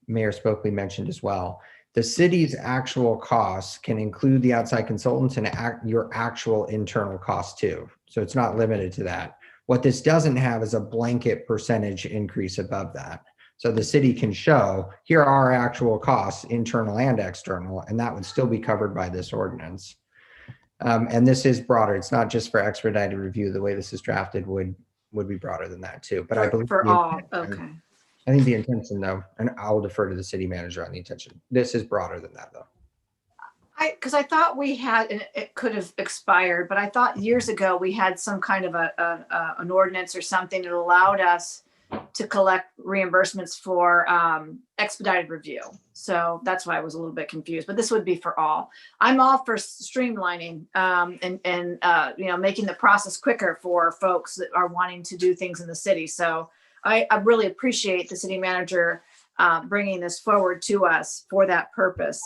I: Mayor Spokley mentioned as well, the city's actual costs can include the outside consultants and your actual internal costs too. So it's not limited to that. What this doesn't have is a blanket percentage increase above that. So the city can show, here are our actual costs, internal and external, and that would still be covered by this ordinance. And this is broader. It's not just for expedited review. The way this is drafted would be broader than that too. But I believe
A: For all, okay.
I: I think the intention though, and I'll defer to the city manager on the intention. This is broader than that though.
A: Because I thought we had, and it could have expired, but I thought years ago we had some kind of an ordinance or something that allowed us to collect reimbursements for expedited review. So that's why I was a little bit confused, but this would be for all. I'm all for streamlining and making the process quicker for folks that are wanting to do things in the city. So I really appreciate the city manager bringing this forward to us for that purpose.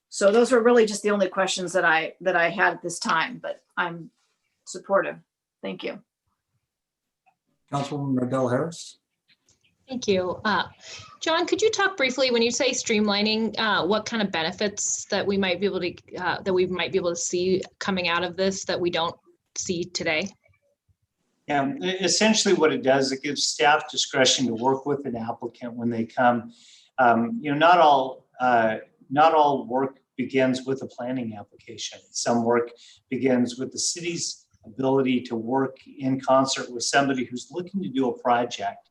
A: So those are really just the only questions that I had at this time, but I'm supportive. Thank you.
C: Councilwoman Rendell Harris.
E: Thank you. John, could you talk briefly, when you say streamlining, what kind of benefits that we might be able to see coming out of this that we don't see today?
G: Yeah, essentially what it does, it gives staff discretion to work with an applicant when they come. Not all work begins with a planning application. Some work begins with the city's ability to work in concert with somebody who's looking to do a project.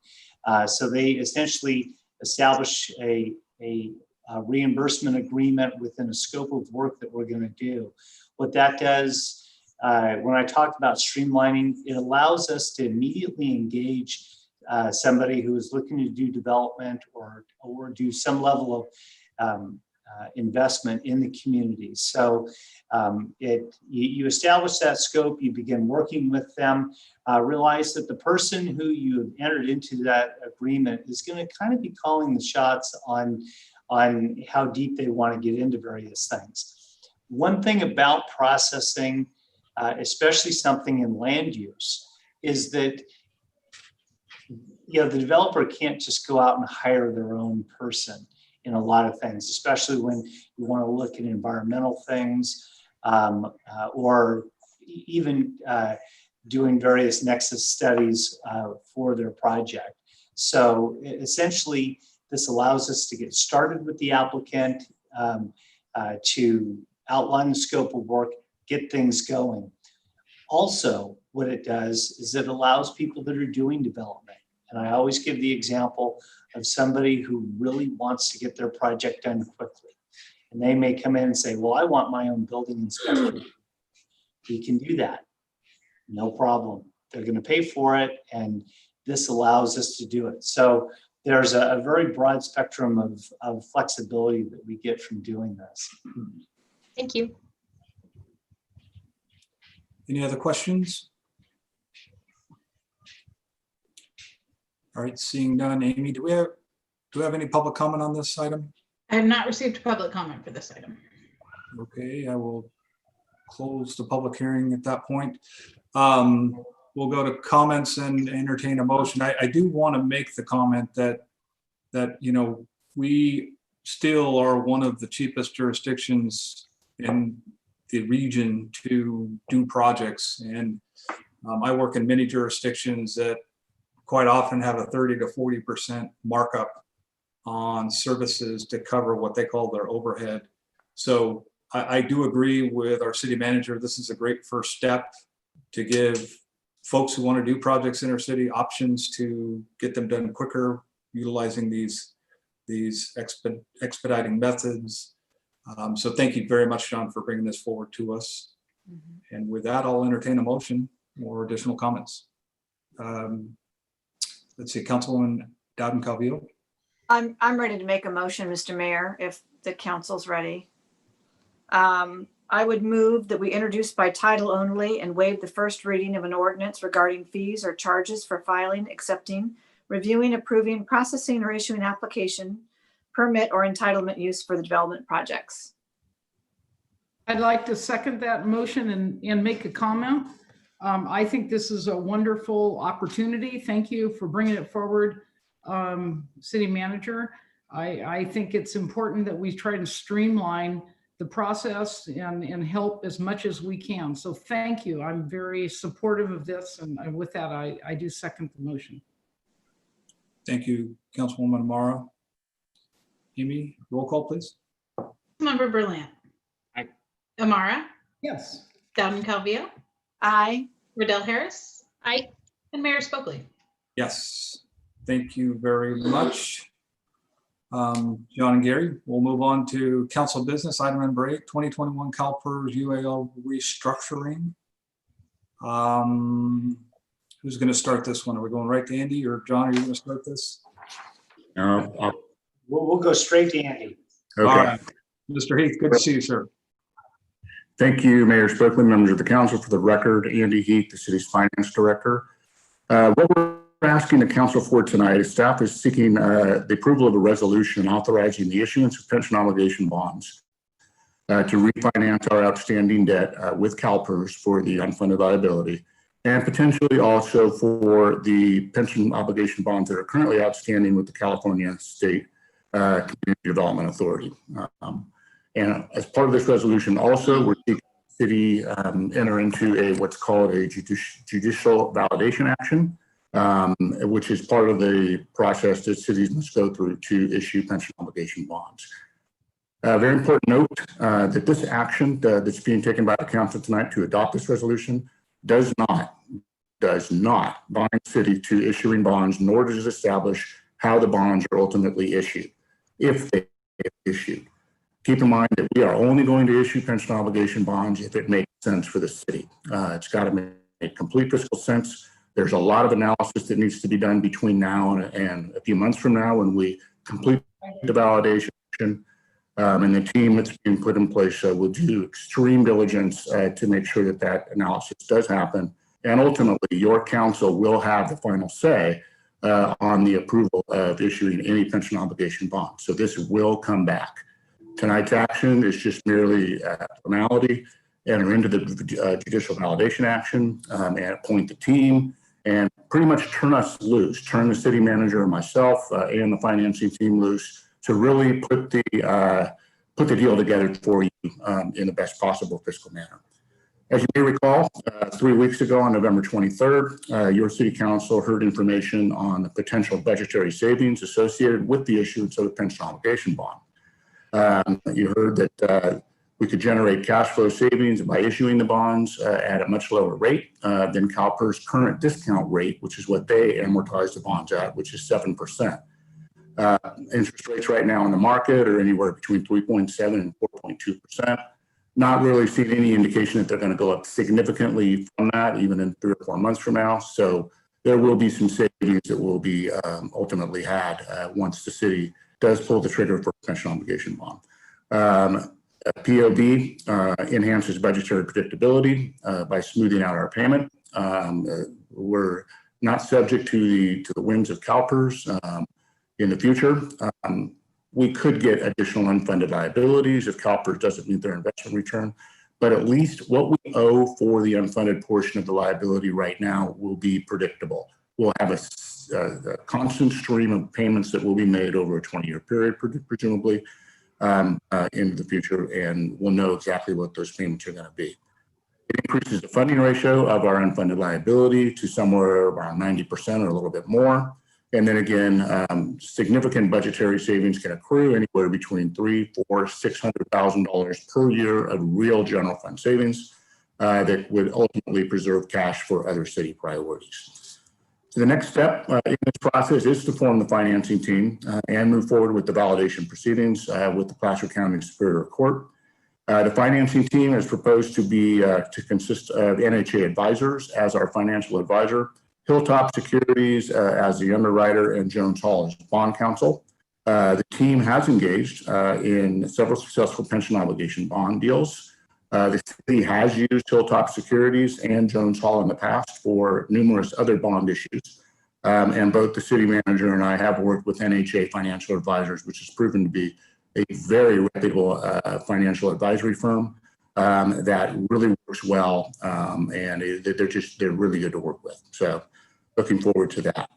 G: So they essentially establish a reimbursement agreement within a scope of work that we're going to do. What that does, when I talked about streamlining, it allows us to immediately engage somebody who is looking to do development or do some level of investment in the community. So you establish that scope, you begin working with them, realize that the person who you have entered into that agreement is going to kind of be calling the shots on how deep they want to get into various things. One thing about processing, especially something in land use, is that the developer can't just go out and hire their own person in a lot of things, especially when you want to look at environmental things or even doing various nexus studies for their project. So essentially, this allows us to get started with the applicant, to outline the scope of work, get things going. Also, what it does is it allows people that are doing development, and I always give the example of somebody who really wants to get their project done quickly. And they may come in and say, well, I want my own building inspector. We can do that. No problem. They're going to pay for it, and this allows us to do it. So there's a very broad spectrum of flexibility that we get from doing this.
E: Thank you.
C: Any other questions? All right, seeing none. Amy, do we have any public comment on this item?
B: I have not received public comment for this item.
C: Okay, I will close the public hearing at that point. We'll go to comments and entertain a motion. I do want to make the comment that we still are one of the cheapest jurisdictions in the region to do projects. And I work in many jurisdictions that quite often have a 30 to 40% markup on services to cover what they call their overhead. So I do agree with our city manager. This is a great first step to give folks who want to do projects in our city options to get them done quicker, utilizing these expediting methods. So thank you very much, John, for bringing this forward to us. Mm-hmm. And with that, I'll entertain a motion or additional comments. Let's see, Councilwoman Dowden Calvillo.
A: I'm ready to make a motion, Mr. Mayor, if the council's ready. I would move that we introduce by title only and waive the first reading of an ordinance regarding fees or charges for filing, accepting, reviewing, approving, processing, or issuing application, permit, or entitlement use for the development projects.
D: I'd like to second that motion and make a comment. I think this is a wonderful opportunity. Thank you for bringing it forward, City Manager. I think it's important that we try to streamline the process and help as much as we can. So thank you. I'm very supportive of this. And with that, I do second the motion.
C: Thank you, Councilwoman Amara. Amy, roll call, please.
B: Member Berlant.
F: Aye.
B: Amara,
D: Yes.
B: Dowden Calvillo,
A: Aye.
B: Riddell Harris,
E: Aye.
B: and Mayor Spokley.
C: Yes, thank you very much. John and Gary, we'll move on to council business. Item number 8, 2021 CalPERS UAL restructuring. Who's going to start this one? Are we going right to Andy, or John, are you going to start this?
G: We'll go straight to Andy.
C: All
J: Okay.
C: right. Mr. Heath, good to see you, sir.
J: Thank you, Mayor Spokley, members of the council. For the record, Andy Heath, the city's finance director. What we're asking the council for tonight is staff is seeking the approval of a resolution authorizing the issuance of pension obligation bonds to refinance our outstanding debt with CalPERS for the unfunded liability, and potentially also for the pension obligation bonds that are currently outstanding with the California State Community Development Authority. And as part of this resolution also, we're seeking the city enter into what's called a judicial validation action, which is part of the process that cities must go through to issue pension obligation bonds. Very important note that this action that's being taken by the council tonight to adopt this resolution does not bind the city to issuing bonds, nor does it establish how the bonds are ultimately issued, if they are issued. Keep in mind that we are only going to issue pension obligation bonds if it makes sense for the city. It's got to make complete fiscal sense. There's a lot of analysis that needs to be done between now and a few months from now when we complete the validation. And the team that's being put in place will do extreme diligence to make sure that that analysis does happen. And ultimately, your council will have the final say on the approval of issuing any pension obligation bonds. So this will come back. Tonight's action is just merely a formality. Enter into the judicial validation action and appoint the team and pretty much turn us loose, turn the city manager and myself and the financing team loose to really put the deal together for you in the best possible fiscal manner. As you may recall, 3 weeks ago on November 23rd, your city council heard information on the potential budgetary savings associated with the issuance of the pension obligation bond. You heard that we could generate cash flow savings by issuing the bonds at a much lower rate than CalPERS' current discount rate, which is what they amortize the bonds at, which is 7%. Interest rates right now in the market are anywhere between 3.7 and 4.2%. Not really seeing any indication that they're going to go up significantly from that, even in 3 or 4 months from now. So there will be some savings that will be ultimately had once the city does pull the trigger for a pension obligation bond. POB enhances budgetary predictability by smoothing out our payment. We're not subject to the whims of CalPERS in the future. We could get additional unfunded liabilities if CalPERS doesn't meet their investment return, but at least what we owe for the unfunded portion of the liability right now will be predictable. We'll have a constant stream of payments that will be made over a 20-year period, presumably, into the future, and we'll know exactly what those payments are going to be. It increases the funding ratio of our unfunded liability to somewhere around 90% or a little bit more. And then again, significant budgetary savings can accrue anywhere between $300,000, $400,000, $600,000 per year of real general fund savings that would ultimately preserve cash for other city priorities. So the next step in this process is to form the financing team and move forward with the validation proceedings with the Placer County Superior Court. The financing team is proposed to consist of NHA Advisors as our financial advisor, Hilltop Securities as the underwriter, and Jones Hall as bond counsel. The team has engaged in several successful pension obligation bond deals. The city has used Hilltop Securities and Jones Hall in the past for numerous other bond issues. And both the city manager and I have worked with NHA Financial Advisors, which has proven to be a very reputable financial advisory firm that really works well. And they're really good to work with. So looking forward to that.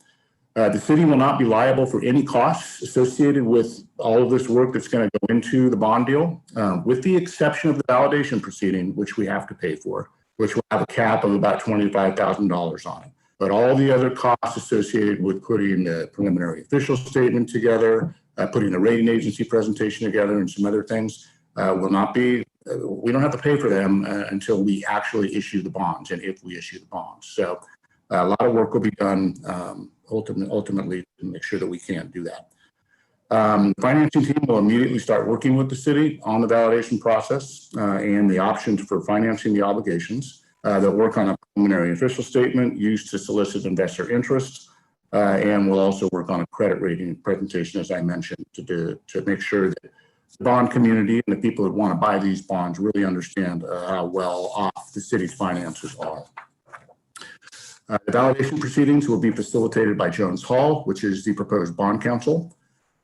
J: The city will not be liable for any costs associated with all of this work that's going to go into the bond deal, with the exception of the validation proceeding, which we have to pay for, which will have a cap of about $25,000 on it. But all the other costs associated with putting the preliminary official statement together, putting a rating agency presentation together, and some other things will not be, we don't have to pay for them until we actually issue the bonds, and if we issue the bonds. So a lot of work will be done ultimately to make sure that we can do that. The financing team will immediately start working with the city on the validation process and the options for financing the obligations. They'll work on a preliminary official statement used to solicit investor interest, and we'll also work on a credit rating presentation, as I mentioned, to make sure that the bond community and the people that want to buy these bonds really understand how well off the city's finances are. The validation proceedings will be facilitated by Jones Hall, which is the proposed bond counsel.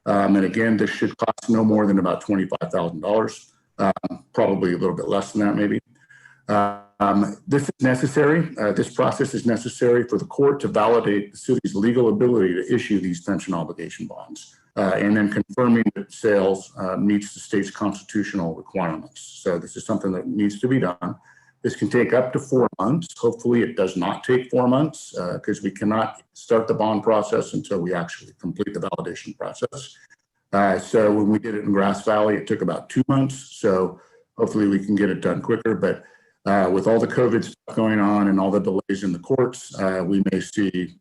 J: And again, this should cost no more than about $25,000, probably a little bit less than that maybe. This is necessary. This process is necessary for the court to validate the city's legal ability to issue these pension obligation bonds, and then confirming that sales meets the state's constitutional requirements. So this is something that needs to be done. This can take up to 4 months. Hopefully it does not take 4 months because we cannot start the bond process until we actually complete the validation process. So when we did it in Grass Valley, it took about 2 months. So hopefully we can get it done quicker. But with all the COVID stuff going on and all the delays in the courts, we may see,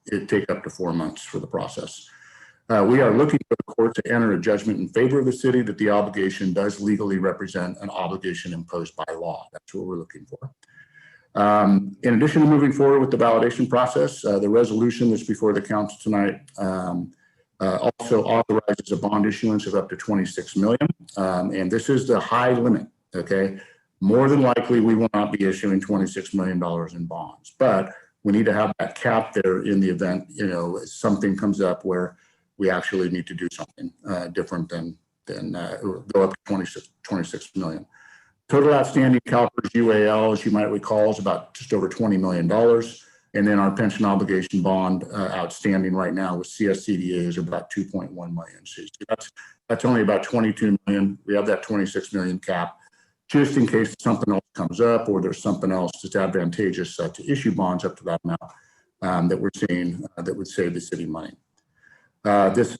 J: it take up to 4 months for the process. We are looking for the court to enter a judgment in favor of the city that the obligation does legally represent an obligation imposed by law. That's what we're looking for. In addition to moving forward with the validation process, the resolution that's before the council tonight also authorizes a bond issuance of up to $26 million. And this is the high limit, okay? More than likely, we will not be issuing $26 million in bonds, but we need to have that cap there in the event, something comes up where we actually need to do something different than go up to 26 million. Total outstanding CalPERS UAL, as you might recall, is about just over $20 million. And then our pension obligation bond outstanding right now with CSCDA is about 2.1 million. So that's only about 22 million. We have that 26 million cap just in case something else comes up or there's something else that's advantageous to issue bonds up to that amount that we're seeing that would save the city money. This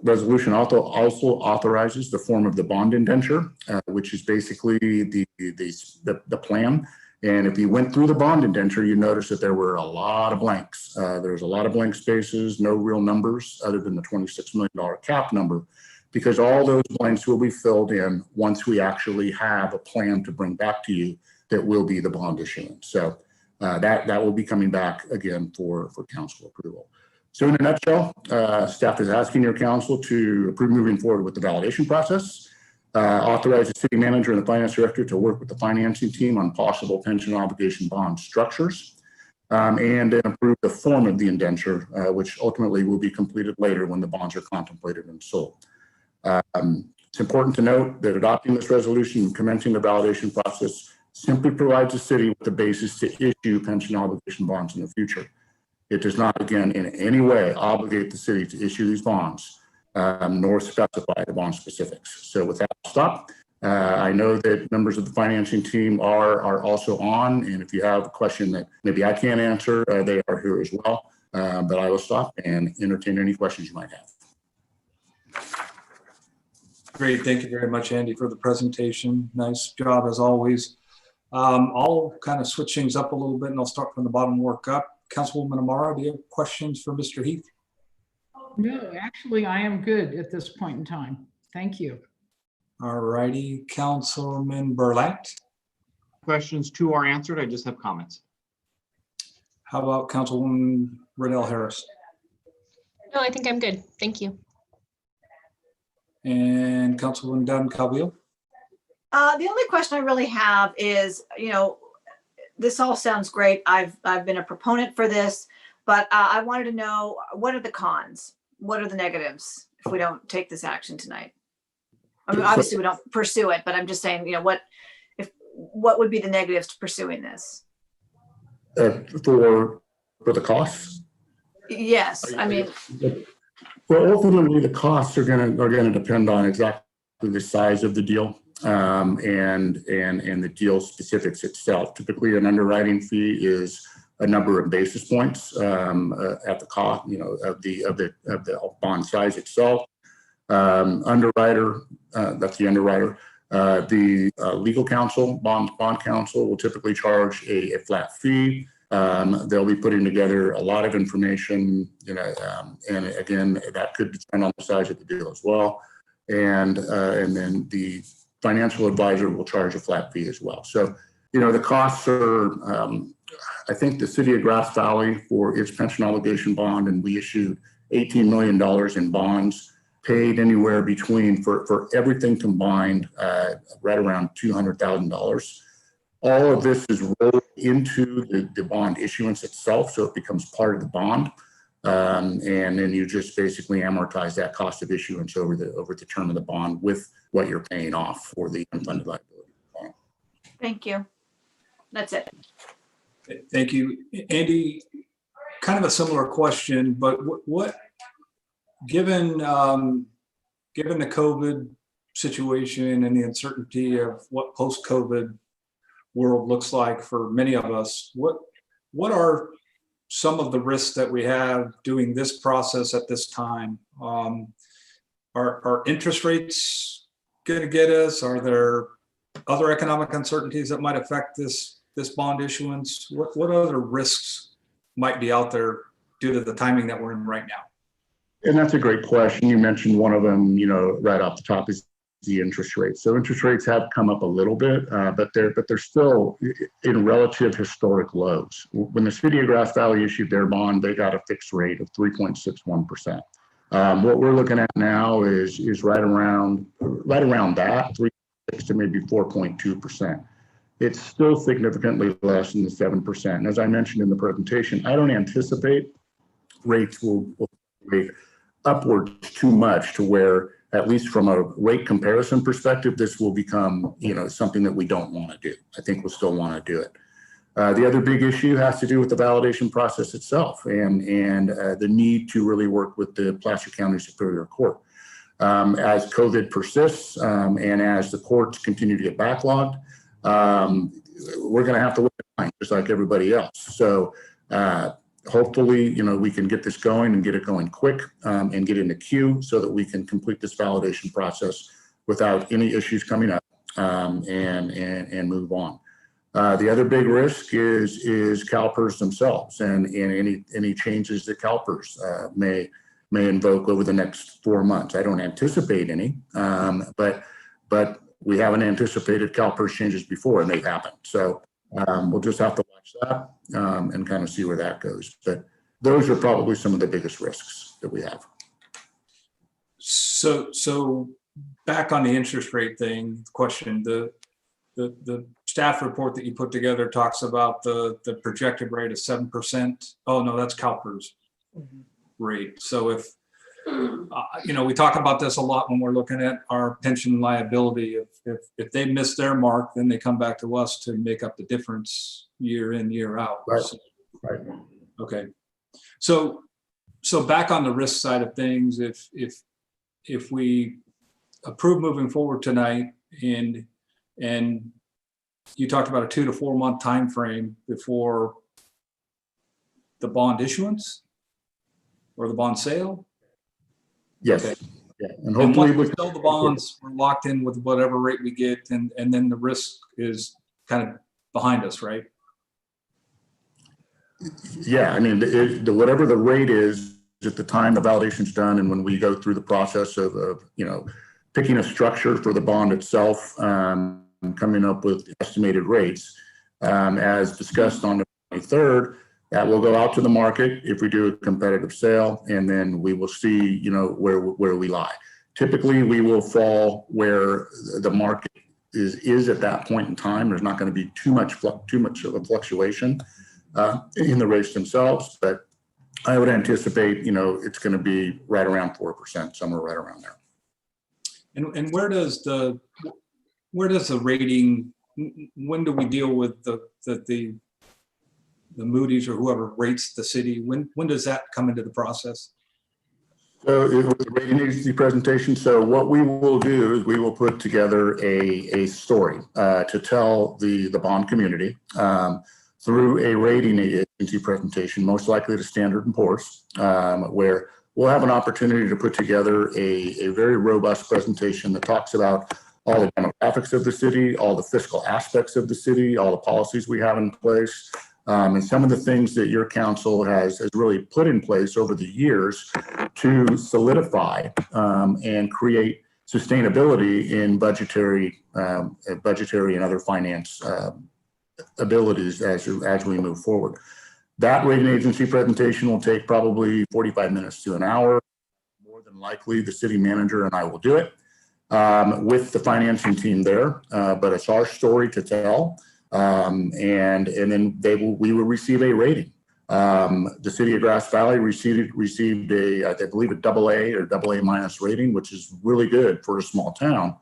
J: resolution also authorizes the form of the bond indenture, which is basically the plan. And if you went through the bond indenture, you notice that there were a lot of blanks. There's a lot of blank spaces, no real numbers other than the $26 million cap number, because all those blanks will be filled in once we actually have a plan to bring back to you that will be the bond issuance. So that will be coming back again for council approval. So in a nutshell, staff is asking your council to approve moving forward with the validation process, authorize the city manager and the finance director to work with the financing team on possible pension obligation bond structures, and then approve the form of the indenture, which ultimately will be completed later when the bonds are contemplated and sold. It's important to note that adopting this resolution and commencing the validation process simply provides the city with the basis to issue pension obligation bonds in the future. It does not, again, in any way obligate the city to issue these bonds, nor specify the bond specifics. So with that, I'll stop. I know that members of the financing team are also on, and if you have a question that maybe I can't answer, they are here as well. But I will stop and entertain any questions you might have.
C: Great. Thank you very much, Andy, for the presentation. Nice job as always. I'll kind of switch things up a little bit and I'll start from the bottom and work up. Councilwoman Amara, do you have questions for Mr. Heath?
D: No, actually, I am good at this point in time. Thank you.
C: All righty. Councilman Berlant.
F: Questions 2 are answered. I just have comments.
C: How about Councilwoman Riddell Harris?
E: No, I think I'm good. Thank you.
C: And Councilwoman Dunn Calvillo?
A: The only question I really have is, this all sounds great. I've been a proponent for this, but I wanted to know, what are the cons? What are the negatives if we don't take this action tonight? I mean, obviously we don't pursue it, but I'm just saying, what would be the negatives to pursuing this?
J: For the costs?
A: Yes, I mean,
J: Well, ultimately, the costs are going to depend on exactly the size of the deal and the deal specifics itself. Typically, an underwriting fee is a number of basis points at the cost, of the bond size itself. Underwriter, that's the underwriter. The legal counsel, bond counsel, will typically charge a flat fee. They'll be putting together a lot of information, and again, that could depend on the size of the deal as well. And then the financial advisor will charge a flat fee as well. So, the costs are, I think the city of Grass Valley, for its pension obligation bond, and we issued $18 million in bonds, paid anywhere between, for everything combined, right around $200,000. All of this is rolled into the bond issuance itself, so it becomes part of the bond. And then you just basically amortize that cost of issuance over the term of the bond with what you're paying off for the unfunded liability bond.
A: thank you. That's it.
C: Thank you. Andy, kind of a similar question, but what given the COVID situation and the uncertainty of what post-COVID world looks like for many of us, what are some of the risks that we have doing this process at this time? Are interest rates going to get us? Are there other economic uncertainties that might affect this bond issuance? What other risks might be out there due to the timing that we're in right now?
J: And that's a great question. You mentioned one of them, right off the top is the interest rates. So interest rates have come up a little bit, but they're still in relative historic lows. When the city of Grass Valley issued their bond, they got a fixed rate of 3.61%. What we're looking at now is right around that, 3.6 to maybe 4.2%. It's still significantly less than the 7%. And as I mentioned in the presentation, I don't anticipate rates will rate upwards too much to where, at least from a rate comparison perspective, this will become, something that we don't want to do. I think we'll still want to do it. The other big issue has to do with the validation process itself and the need to really work with the Placer County Superior Court. As COVID persists and as the courts continue to get backlogged, we're going to have to look at time just like everybody else. So hopefully, we can get this going and get it going quick and get in the queue so that we can complete this validation process without any issues coming up and move on. The other big risk is CalPERS themselves and any changes that CalPERS may invoke over the next 4 months. I don't anticipate any, but we haven't anticipated CalPERS changes before and they've happened. So we'll just have to watch that and kind of see where that goes. But those are probably some of the biggest risks that we have.
C: So back on the interest rate thing, question, the staff report that you put together talks about the projected rate of 7%. Oh no, that's CalPERS rate. So if we talk about this a lot when we're looking at our pension liability. If they miss their mark, then they come back to us to make up the difference year in, year out.
J: Right.
C: So,
J: Right.
C: okay. So back on the risk side of things, if we approve moving forward tonight, and you talked about a 2 to 4 month time frame before the bond issuance or the bond sale.
J: Yes.
C: Okay.
J: Yeah. And
C: And
J: hopefully
C: once we sell the bonds, we're locked in with whatever rate we get, and then the risk is kind of behind us, right?
J: Yeah, I mean, whatever the rate is at the time the validation's done, and when we go through the process of picking a structure for the bond itself, coming up with estimated rates, as discussed on the 23rd, That will go out to the market if we do a competitive sale, and then we will see, where we lie. Typically, we will fall where the market is at that point in time. There's not going to be too much of a fluctuation in the rates themselves, but I would anticipate, it's going to be right around 4%, somewhere right around there.
C: And where does the rating? When do we deal with the Moody's or whoever rates the city? When does that come into the process?
J: So it was a rating agency presentation. So what we will do is we will put together a story to tell the bond community through a rating agency presentation, most likely to Standard & Poor's, where we'll have an opportunity to put together a very robust presentation that talks about all the demographics of the city, all the fiscal aspects of the city, all the policies we have in place, and some of the things that your council has really put in place over the years to solidify and create sustainability in budgetary and other finance abilities as we move forward. That rating agency presentation will take probably 45 minutes to an hour. More than likely, the city manager and I will do it with the financing team there, but it's our story to tell. And then we will receive a rating. The city of Grass Valley received I believe a AA or AA- rating, which is really good for a small town.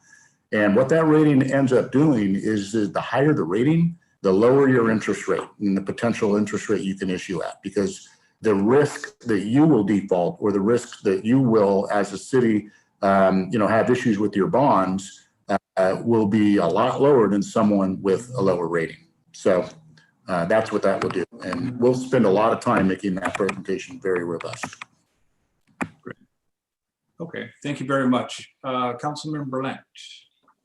J: And what that rating ends up doing is the higher the rating, the lower your interest rate and the potential interest rate you can issue at, because the risk that you will default or the risk that you will, as a city, have issues with your bonds will be a lot lower than someone with a lower rating. So that's what that will do. And we'll spend a lot of time making that presentation very robust.
C: Great. Okay, thank you very much. Councilmember Lent.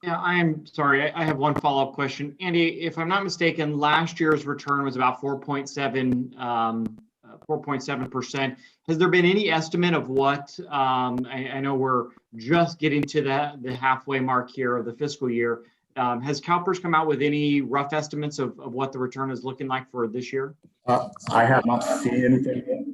F: Yeah, I'm sorry. I have one follow-up question. Andy, if I'm not mistaken, last year's return was about 4.7%. Has there been any estimate of what, I know we're just getting to the halfway mark here of the fiscal year. Has CalPERS come out with any rough estimates of what the return is looking like for this year?
J: I have not seen anything yet.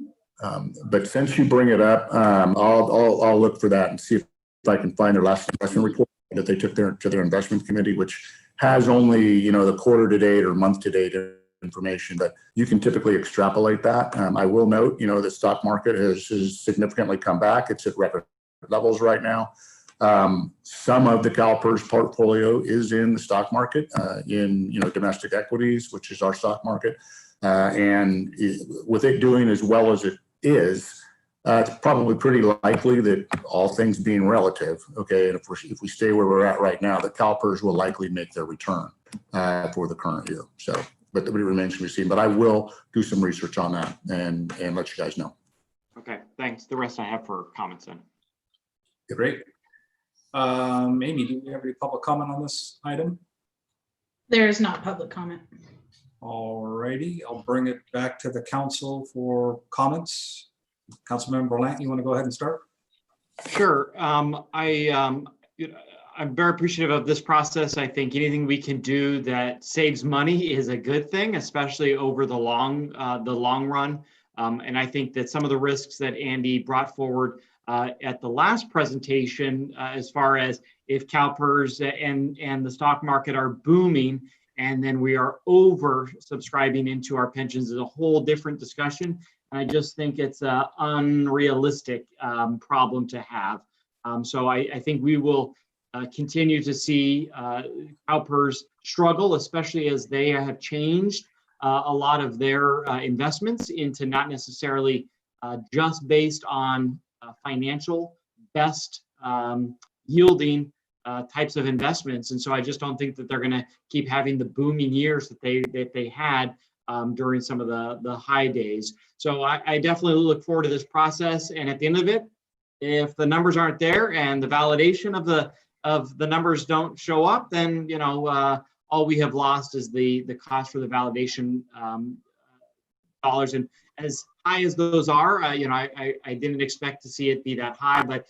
J: But since you bring it up, I'll look for that and see if I can find their last investment report that they took to their investment committee, which has only, the quarter to date or month to date information, but you can typically extrapolate that. I will note, the stock market has significantly come back. It's at record levels right now. Some of the CalPERS portfolio is in the stock market, in domestic equities, which is our stock market. And with it doing as well as it is, it's probably pretty likely that, all things being relative, okay, and if we stay where we're at right now, the CalPERS will likely make their return for the current year. So, but it remains to be seen. But I will do some research on that and let you guys know.
F: Okay, thanks. The rest I have for comments then.
C: Great. Amy, do we have any public comment on this item?
B: There is not public comment.
C: All righty, I'll bring it back to the council for comments. Councilmember Lant, you want to go ahead and start?
F: Sure. I'm very appreciative of this process. I think anything we can do that saves money is a good thing, especially over the long run. And I think that some of the risks that Andy brought forward at the last presentation, as far as if CalPERS and the stock market are booming, and then we are over subscribing into our pensions, is a whole different discussion. And I just think it's an unrealistic problem to have. So I think we will continue to see CalPERS struggle, especially as they have changed a lot of their investments into not necessarily just based on financial best yielding types of investments. And so I just don't think that they're going to keep having the booming years that they had during some of the high days. So I definitely look forward to this process. And at the end of it, if the numbers aren't there and the validation of the numbers don't show up, then all we have lost is the cost for the validation dollars. And as high as those are, I didn't expect to see it be that high. But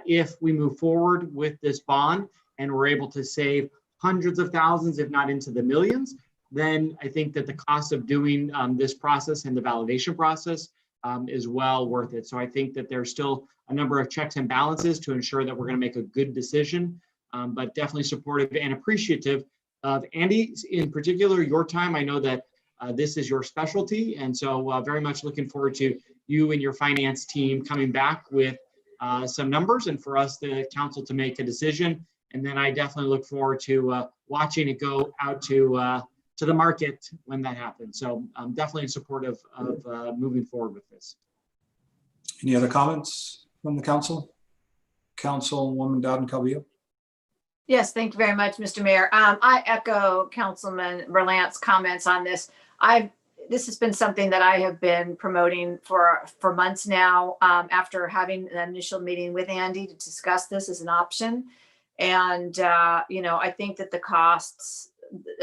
F: if we move forward with this bond and we're able to save hundreds of thousands, if not into the millions, then I think that the cost of doing this process and the validation process is well worth it. So I think that there's still a number of checks and balances to ensure that we're going to make a good decision, but definitely supportive and appreciative of Andy, in particular, your time. I know that this is your specialty, and so very much looking forward to you and your finance team coming back with some numbers and for us, the council, to make a decision. And then I definitely look forward to watching it go out to the market when that happens. So I'm definitely in support of moving forward with this.
C: Any other comments from the council? Councilwoman Dowden Calvillo?
A: Yes, thank you very much, Mr. Mayor. I echo Councilman Berlant's comments on this. This has been something that I have been promoting for months now, after having an initial meeting with Andy to discuss this as an option. And, I think that the costs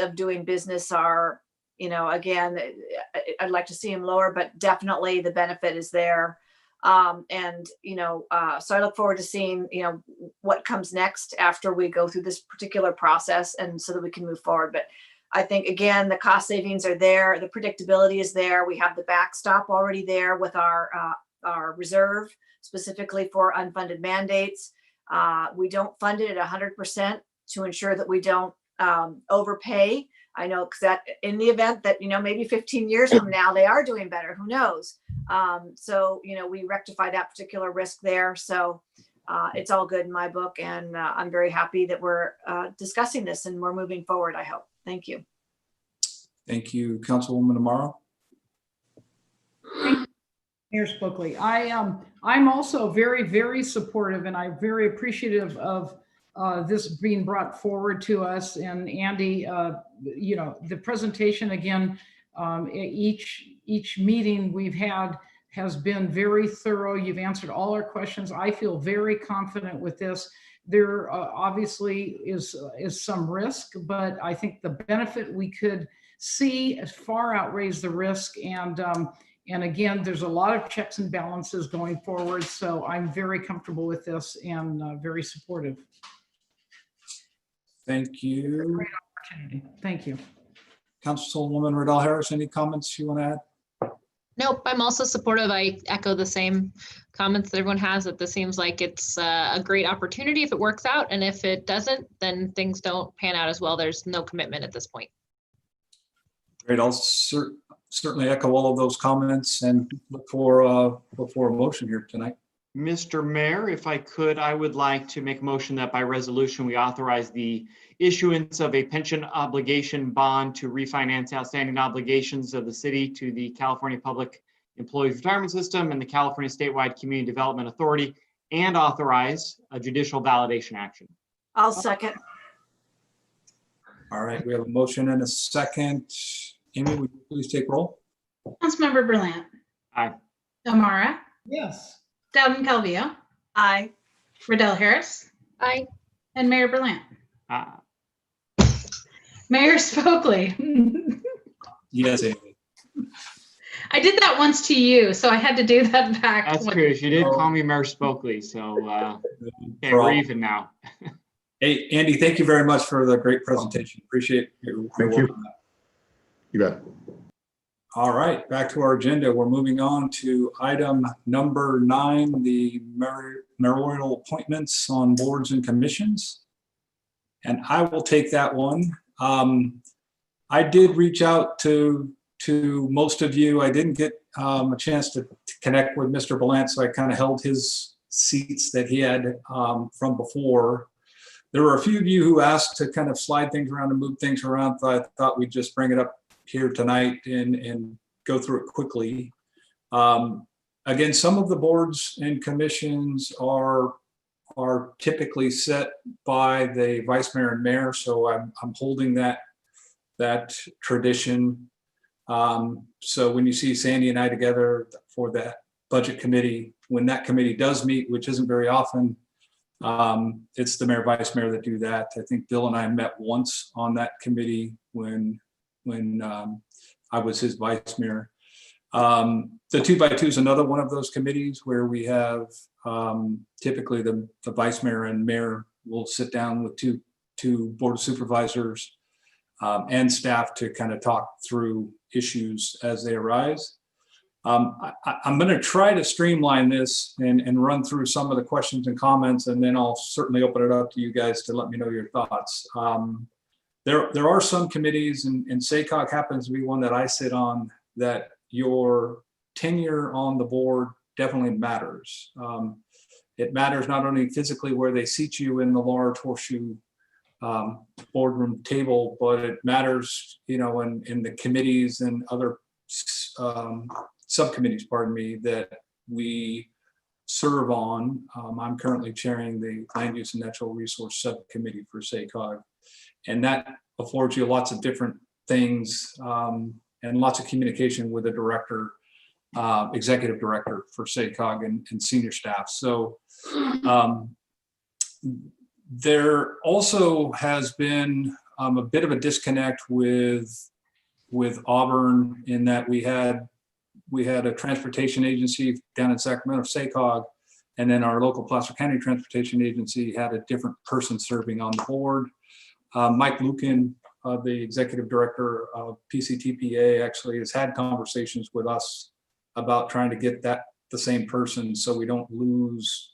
A: of doing business are, again, I'd like to see them lower, but definitely the benefit is there. So I look forward to seeing, what comes next after we go through this particular process, and so that we can move forward. But I think, again, the cost savings are there. The predictability is there. We have the backstop already there with our reserve specifically for unfunded mandates. We don't fund it at 100% to ensure that we don't overpay. I know, because that in the event that, maybe 15 years from now, they are doing better, who knows? So, we rectify that particular risk there. So it's all good in my book. And I'm very happy that we're discussing this and we're moving forward, I hope. Thank you.
C: Thank you, Councilwoman Amaro.
D: Mayor Spokely, I'm also very, very supportive, and I'm very appreciative of this being brought forward to us. And Andy, the presentation again, each meeting we've had has been very thorough. You've answered all our questions. I feel very confident with this. There obviously is some risk, but I think the benefit we could see far outweighs the risk. And again, there's a lot of checks and balances going forward. So I'm very comfortable with this and very supportive.
C: Thank you.
D: Great opportunity. Thank you.
C: Councilwoman Riddell Harris, any comments you want to add?
E: Nope, I'm also supportive. I echo the same comments that everyone has, that this seems like it's a great opportunity if it works out. And if it doesn't, then things don't pan out as well. There's no commitment at this point.
C: Great. I'll certainly echo all of those comments and look for a motion here tonight.
F: Mr. Mayor, if I could, I would like to make a motion that by resolution, we authorize the issuance of a pension obligation bond to refinance outstanding obligations of the city to the California Public Employees Retirement System and the California Statewide Community Development Authority, and authorize a judicial validation action.
A: I'll second.
C: All right, we have a motion and a second. Amy, would you please take roll?
B: Councilmember Berlant.
F: Aye.
B: Amara.
D: Yes.
B: Dowden Calvillo.
A: Aye.
B: Riddell Harris.
E: Aye.
B: And Mayor Berlant. Mayor Spokely.
C: Yes, Amy.
B: I did that once to you, so I had to do that back.
F: That's true. She did call me Mayor Spokely, so okay, we're even now.
C: Hey, Andy, thank you very much for the great presentation. Appreciate your
J: Thank
C: work
J: you.
C: on that.
J: You bet.
C: All right, back to our agenda. We're moving on to item number 9, the mayoral appointments on boards and commissions. And I will take that one. I did reach out to most of you. I didn't get a chance to connect with Mr. Berlant, so I kind of held his seats that he had from before. There were a few of you who asked to kind of slide things around and move things around. So I thought we'd just bring it up here tonight and go through it quickly. Again, some of the boards and commissions are typically set by the vice mayor and mayor, so I'm holding that tradition. So when you see Sandy and I together for that budget committee, when that committee does meet, which isn't very often, it's the mayor, vice mayor that do that. I think Bill and I met once on that committee when I was his vice mayor. The 2x2 is another one of those committees where we have typically the vice mayor and mayor will sit down with two board of supervisors and staff to kind of talk through issues as they arise. I'm going to try to streamline this and run through some of the questions and comments, and then I'll certainly open it up to you guys to let me know your thoughts. There are some committees, and SACOG happens to be one that I sit on, that your tenure on the board definitely matters. It matters not only physically where they seat you in the large horseshoe boardroom table, but it matters, you know, in the committees and other subcommittees, pardon me, that we serve on. I'm currently chairing the Land Use and Natural Resource Subcommittee for SACOG, and that affords you lots of different things and lots of communication with the director, executive director for SACOG and senior staff. So there also has been a bit of a disconnect with Auburn, in that we had a transportation agency down in Sacramento, SACOG, and then our local Placer County Transportation Agency had a different person serving on the board. Mike Lukin, the executive director of PCTPA, actually has had conversations with us about trying to get the same person, so we don't lose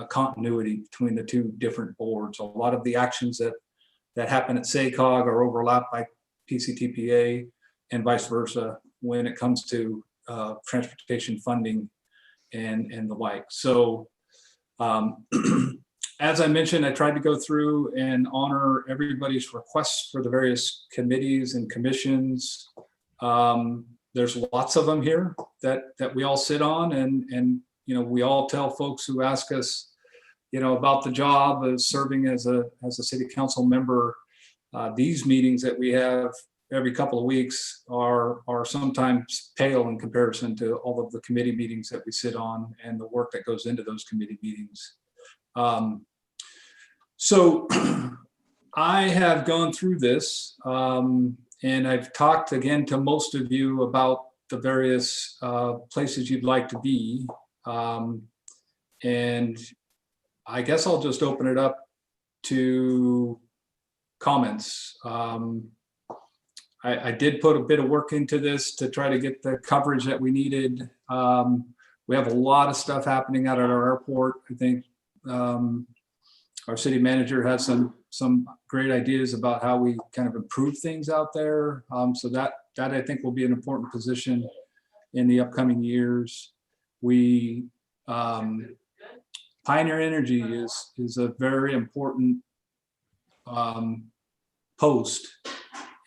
C: continuity between the two different boards. A lot of the actions that happen at SACOG are overlapped by PCTPA and vice versa when it comes to transportation funding and the like. So as I mentioned, I tried to go through and honor everybody's requests for the various committees and commissions. There's lots of them here that we all sit on, and you know, we all tell folks who ask us, you know, about the job of serving as a city council member. These meetings that we have every couple of weeks are sometimes pale in comparison to all of the committee meetings that we sit on and the work that goes into those committee meetings. So I have gone through this, and I've talked again to most of you about the various places you'd like to be. And I guess I'll just open it up to comments. I did put a bit of work into this to try to get the coverage that we needed. We have a lot of stuff happening out at our airport. I think our city manager has some great ideas about how we kind of improve things out there. So that I think will be an important position in the upcoming years. Pioneer Energy is a very important post,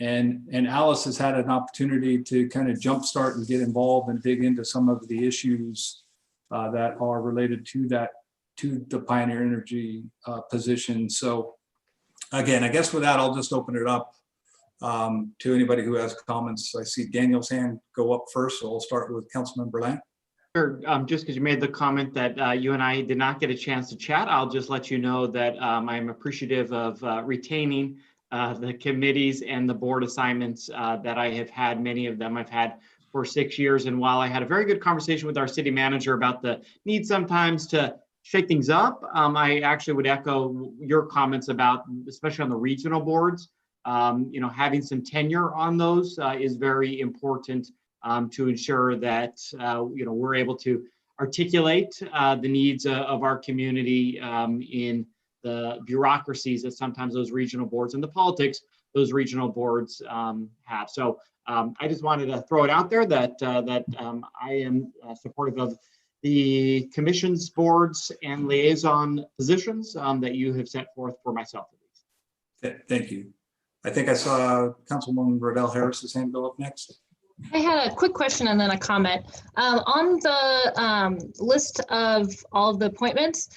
C: and Alice has had an opportunity to kind of jumpstart and get involved and dig into some of the issues that are related to the Pioneer Energy position. So again, I guess with that, I'll just open it up to anybody who has comments. I see Daniel's hand go up first, so I'll start with Councilman Berlant.
F: Sure. Just because you made the comment that you and I did not get a chance to chat, I'll just let you know that I'm appreciative of retaining the committees and the board assignments that I have had. Many of them I've had for 6 years. And while I had a very good conversation with our city manager about the need sometimes to shake things up, I actually would echo your comments about, especially on the regional boards, you know, having some tenure on those is very important. To ensure that you know, we're able to articulate the needs of our community in the bureaucracies that sometimes those regional boards and the politics those regional boards have. So I just wanted to throw it out there that I am supportive of the commissions, boards, and liaison positions that you have set forth for myself.
C: Thank you. I think I saw Councilwoman Rodell Harris's hand go up next.
E: I had a quick question and then a comment. On the list of all of the appointments,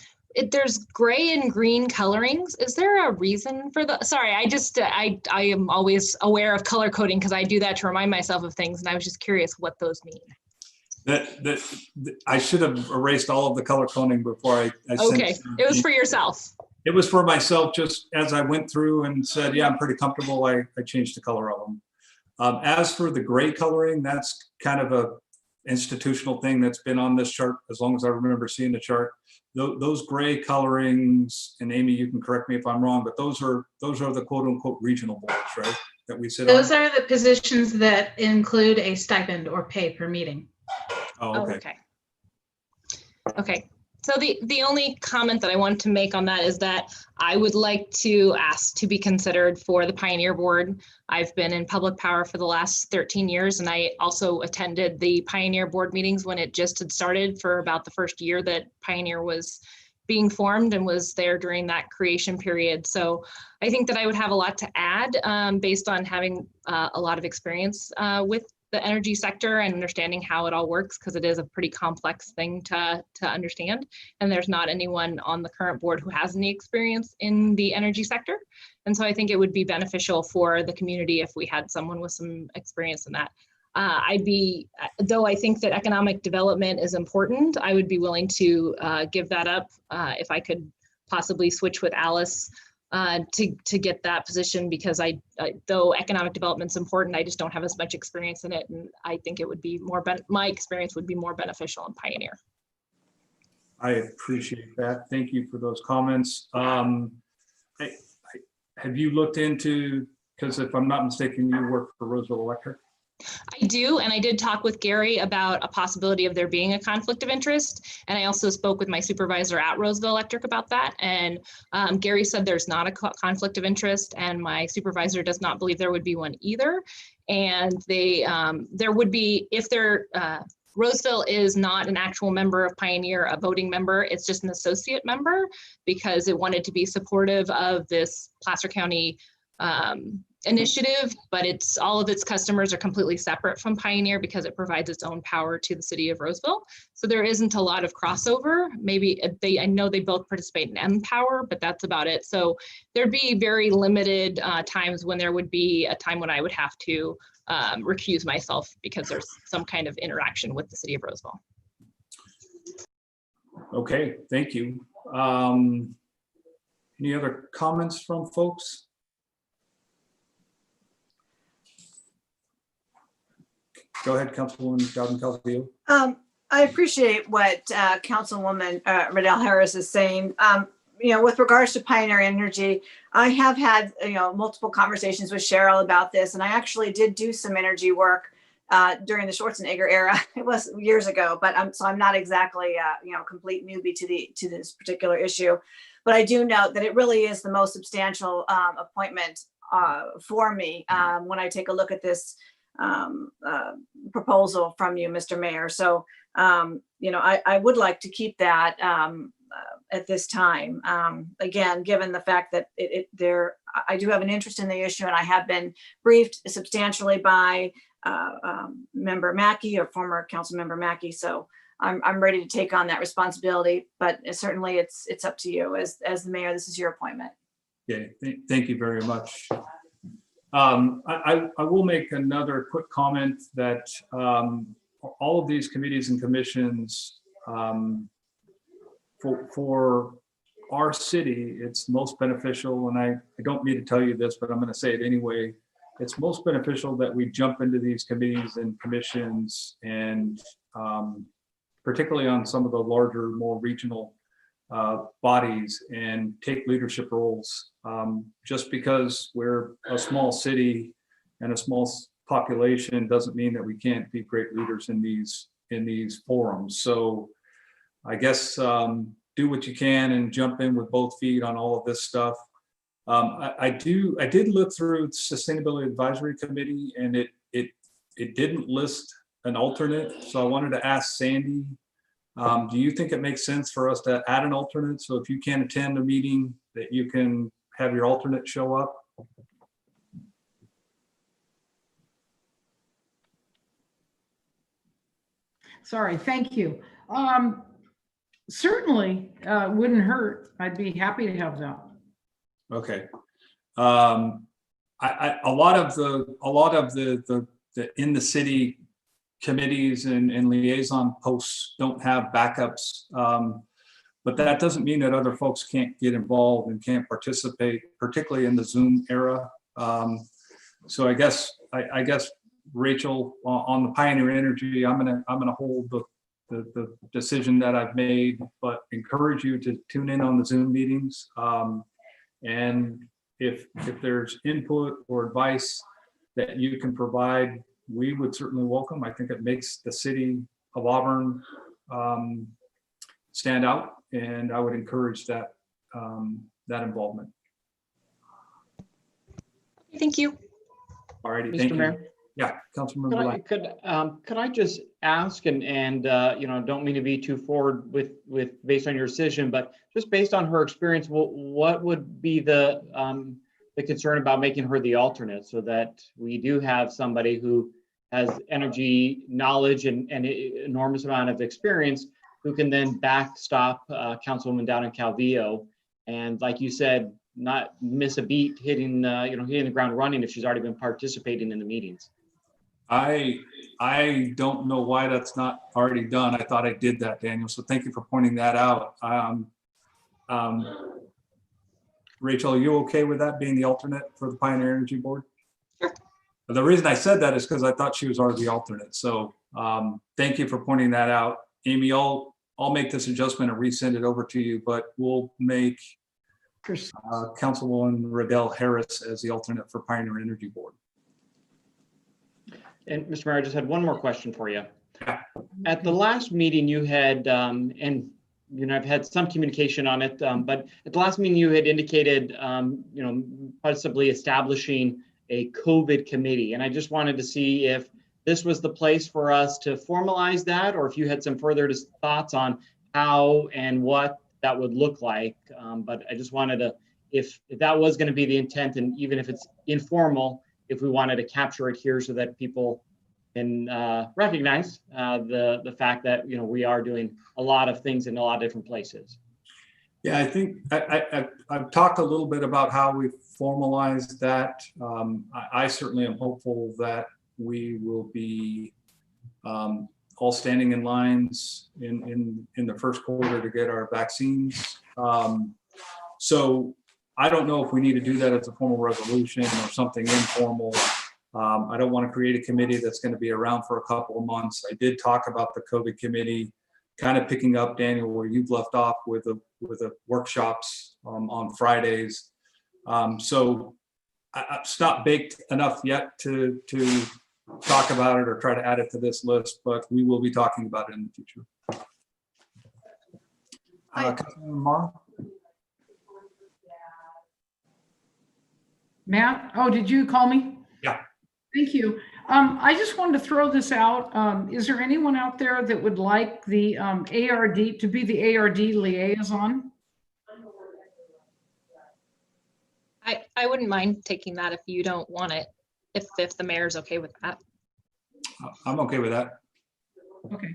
E: there's gray and green colorings. Is there a reason for the? Sorry, I am always aware of color coding because I do that to remind myself of things, and I was just curious what those mean.
C: I should have erased all of the color coding before I
E: okay, it was for yourself.
C: It was for myself, just as I went through and said, yeah, I'm pretty comfortable. I changed the color of them. As for the gray coloring, that's kind of a institutional thing that's been on this chart as long as I remember seeing the chart. Those gray colorings, and Amy, you can correct me if I'm wrong, but those are the quote unquote regional boards, right? that we sit on?
B: Those are the positions that include a stipend or pay per meeting.
C: Oh,
E: Oh,
C: okay.
E: okay. Okay. So the only comment that I wanted to make on that is that I would like to ask to be considered for the Pioneer Board. I've been in public power for the last 13 years, and I also attended the Pioneer Board meetings when it just had started for about the first year that Pioneer was being formed, and was there during that creation period. So I think that I would have a lot to add based on having a lot of experience with the energy sector and understanding how it all works, because it is a pretty complex thing to understand. And there's not anyone on the current board who has any experience in the energy sector. And so I think it would be beneficial for the community if we had someone with some experience in that. Though I think that economic development is important, I would be willing to give that up if I could possibly switch with Alice to get that position, because though economic development's important, I just don't have as much experience in it, and I think it would be my experience would be more beneficial in Pioneer.
C: I appreciate that. Thank you for those comments. Have you looked into, because if I'm not mistaken, you work for Roseville Electric?
E: I do, and I did talk with Gary about a possibility of there being a conflict of interest, and I also spoke with my supervisor at Roseville Electric about that, and Gary said there's not a conflict of interest, and my supervisor does not believe there would be one either. And there would be, if Roseville is not an actual member of Pioneer, a voting member, it's just an associate member, because it wanted to be supportive of this Placer County initiative, but all of its customers are completely separate from Pioneer because it provides its own power to the city of Roseville. So there isn't a lot of crossover. Maybe I know they both participate in M-Power, but that's about it. So there'd be very limited times when there would be a time when I would have to recuse myself because there's some kind of interaction with the city of Roseville.
C: Okay, thank you. Any other comments from folks? Go ahead, Councilwoman Dowden-Calvillo.
A: I appreciate what Councilwoman Riddell Harris is saying. With regards to Pioneer Energy, I have had multiple conversations with Cheryl about this, and I actually did do some energy work during the Schwarzenegger era. It was years ago, but I'm not exactly complete newbie to this particular issue. But I do note that it really is the most substantial appointment for me when I take a look at this proposal from you, Mr. Mayor. So, I would like to keep that at this time. Again, given the fact that I do have an interest in the issue, and I have been briefed substantially by Member Mackey, or former Council Member Mackey. So I'm ready to take on that responsibility, but certainly it's up to you as the mayor. This is your appointment.
C: Yeah, thank you very much. I will make another quick comment that all of these committees and commissions, for our city, it's most beneficial, and I don't mean to tell you this, but I'm going to say it anyway. It's most beneficial that we jump into these committees and commissions, and particularly on some of the larger, more regional bodies, and take leadership roles. Just because we're a small city and a small population doesn't mean that we can't be great leaders in these forums. So I guess do what you can and jump in with both feet on all of this stuff. I did look through Sustainability Advisory Committee, and it didn't list an alternate. So I wanted to ask Sandy, do you think it makes sense for us to add an alternate? So if you can't attend a meeting, that you can have your alternate show up?
D: Sorry, thank you. Certainly wouldn't hurt. I'd be happy to have that.
C: Okay. A lot of the in the city committees and liaison posts don't have backups, but that doesn't mean that other folks can't get involved and can't participate, particularly in the Zoom era. So I guess Rachel, on the Pioneer Energy, I'm gonna hold the decision that I've made, but encourage you to tune in on the Zoom meetings. And if there's input or advice that you can provide, we would certainly welcome. I think it makes the city of Auburn stand out, and I would encourage that that involvement.
E: Thank you.
C: All righty, thank
F: Mr.
C: you.
F: Mayor,
C: Yeah, Councilmember Black.
F: could I just ask, and you know, don't mean to be too forward with based on your decision, but just based on her experience, what would be the concern about making her the alternate, so that we do have somebody who has energy knowledge and an enormous amount of experience, who can then backstop Councilwoman Down in Calvillo, and like you said, not miss a beat, hitting the ground running if she's already been participating in the meetings.
C: I don't know why that's not already done. I thought I did that, Daniel. So thank you for pointing that out. Rachel, are you okay with that being the alternate for the Pioneer Energy Board?
E: Sure.
C: The reason I said that is because I thought she was already the alternate. So thank you for pointing that out. Amy, I'll make this adjustment and resend it over to you, but we'll make Councilwoman Riddell Harris as the alternate for Pioneer Energy Board.
F: And Mr. Mayor, I just had one more question for you.
C: Yeah.
F: At the last meeting you had, and you know, I've had some communication on it, but at the last meeting you had indicated, you know, possibly establishing a COVID committee. And I just wanted to see if this was the place for us to formalize that, or if you had some further thoughts on how and what that would look like. But I just wanted to, if that was going to be the intent, and even if it's informal, if we wanted to capture it here so that people can recognize the fact that, you know, we are doing a lot of things in a lot of different places.
C: Yeah, I think I've talked a little bit about how we formalized that. I certainly am hopeful that we will be all standing in lines in the first quarter to get our vaccines. So I don't know if we need to do that as a formal resolution or something informal. I don't want to create a committee that's going to be around for a couple of months. I did talk about the COVID committee, kind of picking up, Daniel, where you've left off with the workshops on Fridays. So it's not baked enough yet to talk about it or try to add it to this list, but we will be talking about it in the future. Councilman Morrow?
D: Matt, oh, did you call me?
C: Yeah.
D: Thank you. I just wanted to throw this out. Is there anyone out there that would like the ARD to be the ARD liaison?
E: I wouldn't mind taking that if you don't want it, if the mayor's okay with that.
C: I'm okay with that.
D: Okay.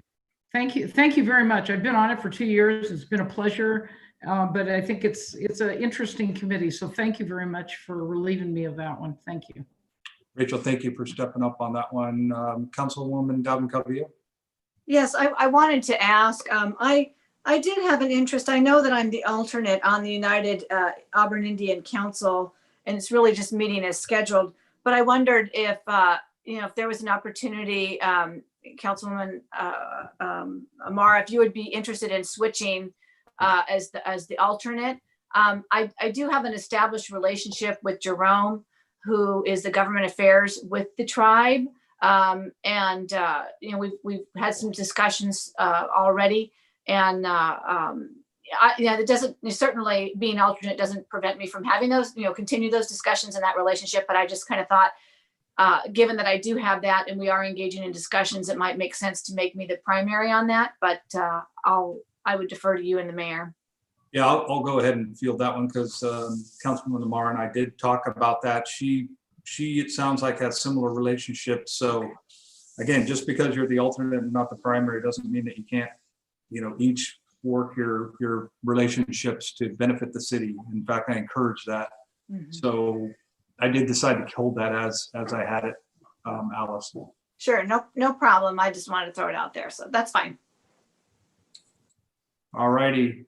D: Thank you. Thank you very much. I've been on it for 2 years. It's been a pleasure. But I think it's an interesting committee. So thank you very much for relieving me of that one. Thank you.
C: Rachel, thank you for stepping up on that one. Councilwoman Dobbin Calvillo?
A: Yes, I wanted to ask, I did have an interest. I know that I'm the alternate on the United Auburn Indian Council, and it's really just meeting as scheduled. But I wondered if, you know, if there was an opportunity, Councilwoman Amara, if you would be interested in switching as the alternate. I do have an established relationship with Jerome, who is the government affairs with the tribe. And you know, we've had some discussions already, and that doesn't, certainly being alternate doesn't prevent me from having those, you know, continue those discussions in that relationship. But I just kind of thought, given that I do have that and we are engaging in discussions, it might make sense to make me the primary on that. But I would defer to you and the mayor.
C: Yeah, I'll go ahead and field that one because Councilwoman Amara and I did talk about that. She, it sounds like, has similar relationships. So again, just because you're the alternate and not the primary doesn't mean that you can't, you know, each work your relationships to benefit the city. In fact, I encourage that. Mm-hmm. So I did decide to hold that as I had it, Alice.
A: Sure, no problem. I just wanted to throw it out there. So that's fine.
C: All righty.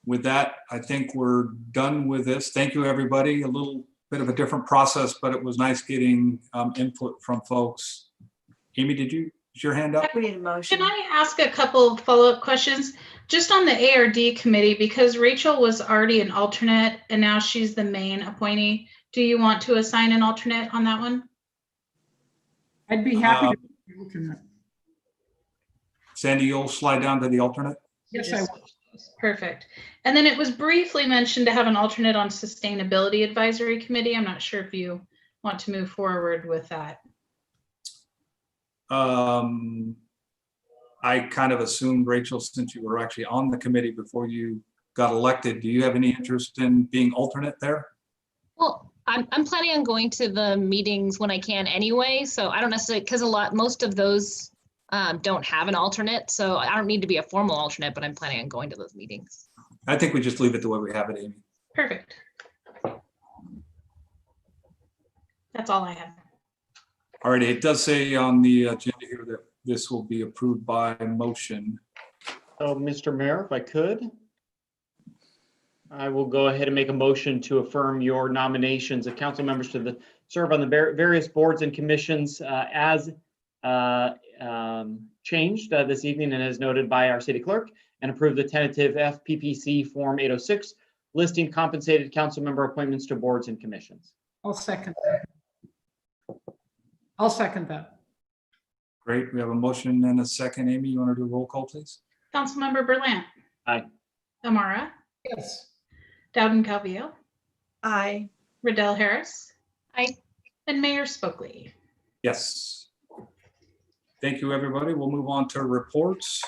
C: With that, I think we're done with this. Thank you, everybody. A little bit of a different process, but it was nice getting input from folks. Amy, is your hand up?
A: We need a motion.
B: Can I ask a couple of follow-up questions? Just on the ARD committee, because Rachel was already an alternate and now she's the main appointee. Do you want to assign an alternate on that one?
D: I'd be happy to. be alternate.
C: Sandy, you'll slide down to the alternate?
D: Yes, I will.
B: Perfect. And then it was briefly mentioned to have an alternate on Sustainability Advisory Committee. I'm not sure if you want to move forward with that.
C: I kind of assumed, Rachel, since you were actually on the committee before you got elected, do you have any interest in being alternate there?
E: Well, I'm planning on going to the meetings when I can anyway, so I don't necessarily, because most of those don't have an alternate, so I don't need to be a formal alternate, but I'm planning on going to those meetings.
C: I think we just leave it the way we have it, Amy.
B: Perfect. That's all I have.
C: All right, it does say on the agenda here that this will be approved by motion.
F: So, Mr. Mayor, if I could, I will go ahead and make a motion to affirm your nominations of council members to serve on the various boards and commissions as changed this evening and as noted by our city clerk, and approve the tentative FPPC Form 806 listing compensated council member appointments to boards and commissions.
D: I'll second that. I'll second that.
C: Great, we have a motion and a second. Amy, you want to do a roll call, please?
B: Councilmember Berlant.
F: Aye.
B: Amara.
D: Yes.
B: Dowden Calvillo.
A: Aye.
B: Riddell Harris.
E: Aye.
B: And Mayor Spokely.
C: Yes. Thank you, everybody. We'll move on to reports.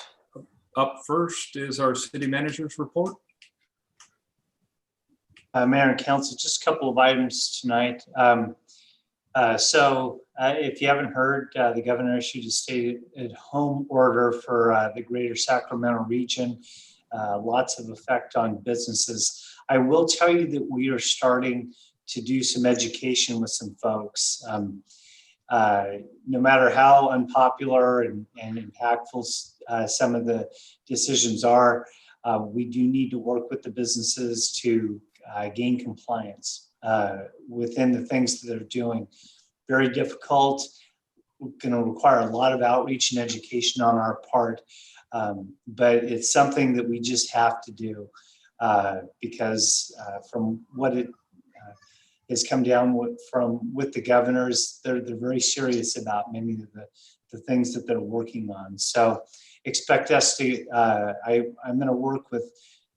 C: Up first is our city manager's report.
G: Mayor and council, just a couple of items tonight. If you haven't heard, the governor issued a stay-at-home order for the greater Sacramento region. Lots of effect on businesses. I will tell you that we are starting to do some education with some folks. No matter how unpopular and impactful some of the decisions are, we do need to work with the businesses to gain compliance within the things that they're doing. Very difficult, going to require a lot of outreach and education on our part, but it's something that we just have to do because from what it has come down with the governors, they're very serious about many of the things that they're working on. So expect us to, I'm going to work with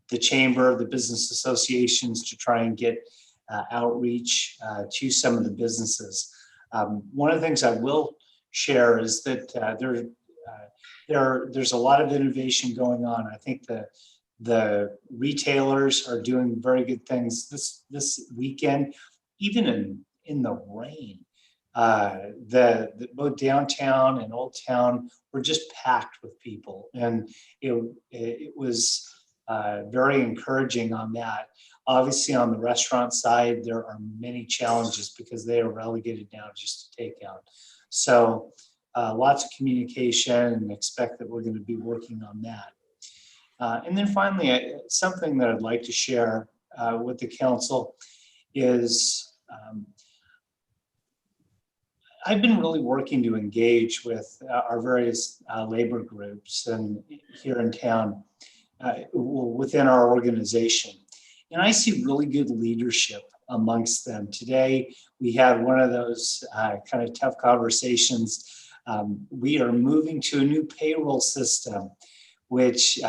G: the chamber, the business associations to try and get outreach to some of the businesses. One of the things I will share is that there's a lot of innovation going on. I think the retailers are doing very good things this weekend, even in the rain. Both downtown and Old Town were just packed with people, and it was very encouraging on that. Obviously, on the restaurant side, there are many challenges because they are relegated now just to takeout. So lots of communication, and expect that we're going to be working on that. And then finally, something that I'd like to share with the council is I've been really working to engage with our various labor groups and here in town within our organization. And I see really good leadership amongst them. Today, we had one of those kind of tough conversations. We are moving to a new payroll system, which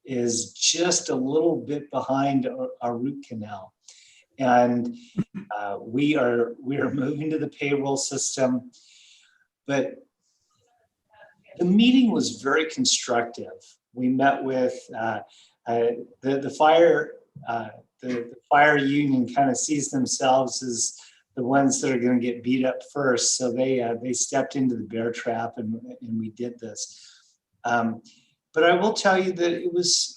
G: is just a little bit behind our root canal. And we are moving to the payroll system, but the meeting was very constructive. We met with the fire union kind of sees themselves as the ones that are going to get beat up first. So they stepped into the bear trap and we did this. But I will tell you that it was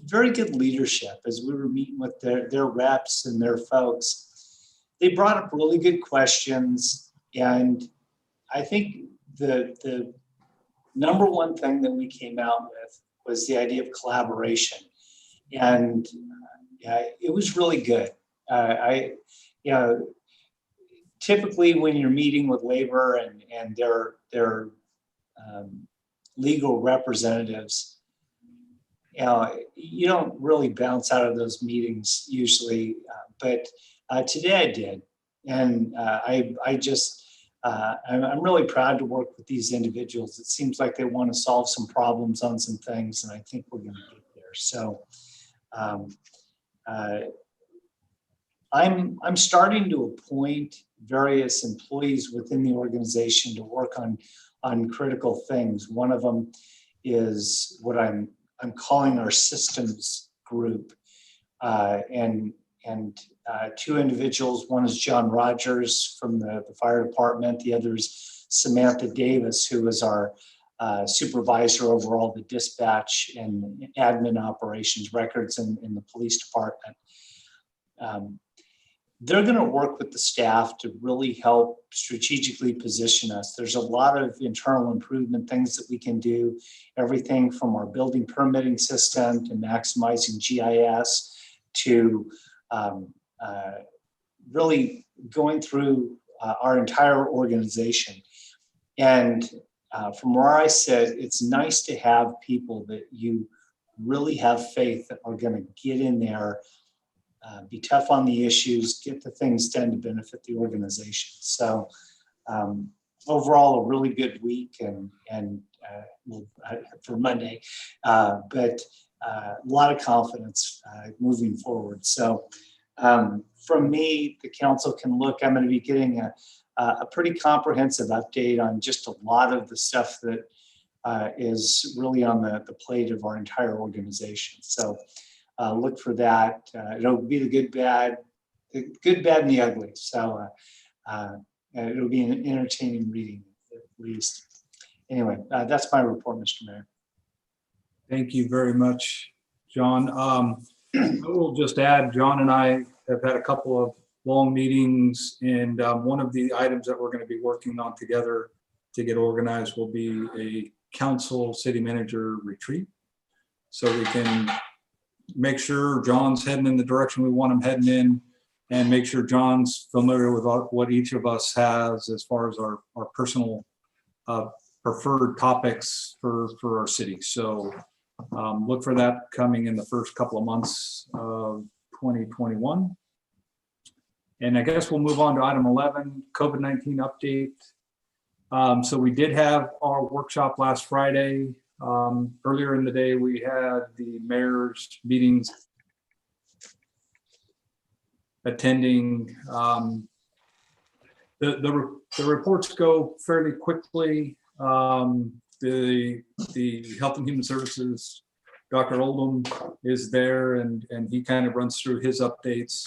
G: very good leadership as we were meeting with their reps and their folks. They brought up really good questions. And I think the number one thing that we came out with was the idea of collaboration. And it was really good. Typically when you're meeting with labor and their legal representatives, you don't really bounce out of those meetings usually, but Today I did. And I'm really proud to work with these individuals. It seems like they want to solve some problems on some things, and I think we're going to get there. So I'm starting to appoint various employees within the organization to work on critical things. One of them is what I'm calling our systems group, and two individuals. One is John Rogers from the fire department. The other is Samantha Davis, who is our supervisor over all the dispatch and admin operations records in the police department. They're going to work with the staff to really help strategically position us. There's a lot of internal improvement things that we can do, everything from our building permitting system to maximizing GIS to really going through our entire organization. And from where I sit, it's nice to have people that you really have faith that are going to get in there, be tough on the issues, get the things done to benefit the organization. So overall, a really good week and for Monday, but a lot of confidence moving forward. So from me, the council can look. I'm going to be getting a pretty comprehensive update on just a lot of the stuff that is really on the plate of our entire organization. So look for that. It'll be the good, bad, and the ugly. So it'll be an entertaining reading, at least. Anyway, that's my report, Mr. Mayor.
C: Thank you very much, John. I will just add, John and I have had a couple of long meetings, and one of the items that we're going to be working on together to get organized will be a council city manager retreat. So we can make sure John's heading in the direction we want him heading in, and make sure John's familiar with what each of us has as far as our personal preferred topics for our city. So look for that coming in the first couple of months of 2021. And I guess we'll move on to item 11, COVID-19 update. So we did have our workshop last Friday. Earlier in the day, we had the mayor's meetings attending. The reports go fairly quickly. The Health and Human Services, Dr. Oldham is there, and he kind of runs through his updates.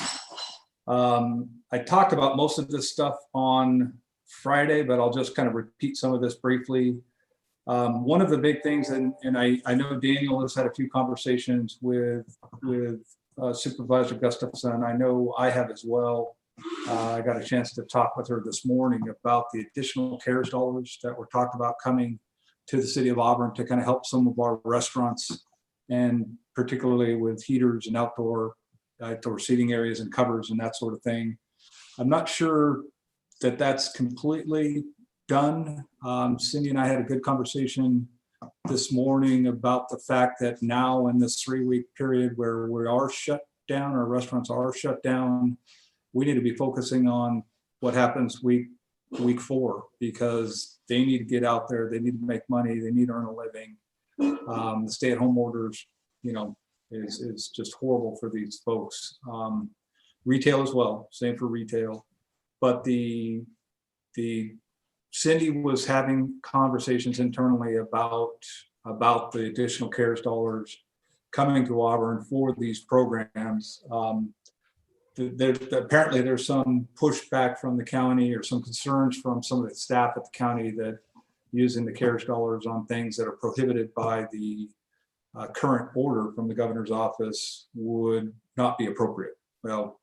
C: I talked about most of this stuff on Friday, but I'll just kind of repeat some of this briefly. One of the big things, and I know Daniel has had a few conversations with Supervisor Gustafson. I know I have as well. I got a chance to talk with her this morning about the additional CARES dollars that were talked about coming to the city of Auburn to kind of help some of our restaurants, and particularly with heaters and outdoor seating areas and covers and that sort of thing. I'm not sure that that's completely done. Cindy and I had a good conversation this morning about the fact that now in this 3-week period where we are shut down, our restaurants are shut down, we need to be focusing on what happens week 4, because they need to get out there, they need to make money, they need to earn a living. The stay-at-home orders, is just horrible for these folks. Retail as well, same for retail. But the Cindy was having conversations internally about the additional CARES dollars coming to Auburn for these programs. Apparently there's some pushback from the county, or some concerns from some of the staff at the county, that using the CARES dollars on things that are prohibited by the current order from the governor's office would not be appropriate. Well,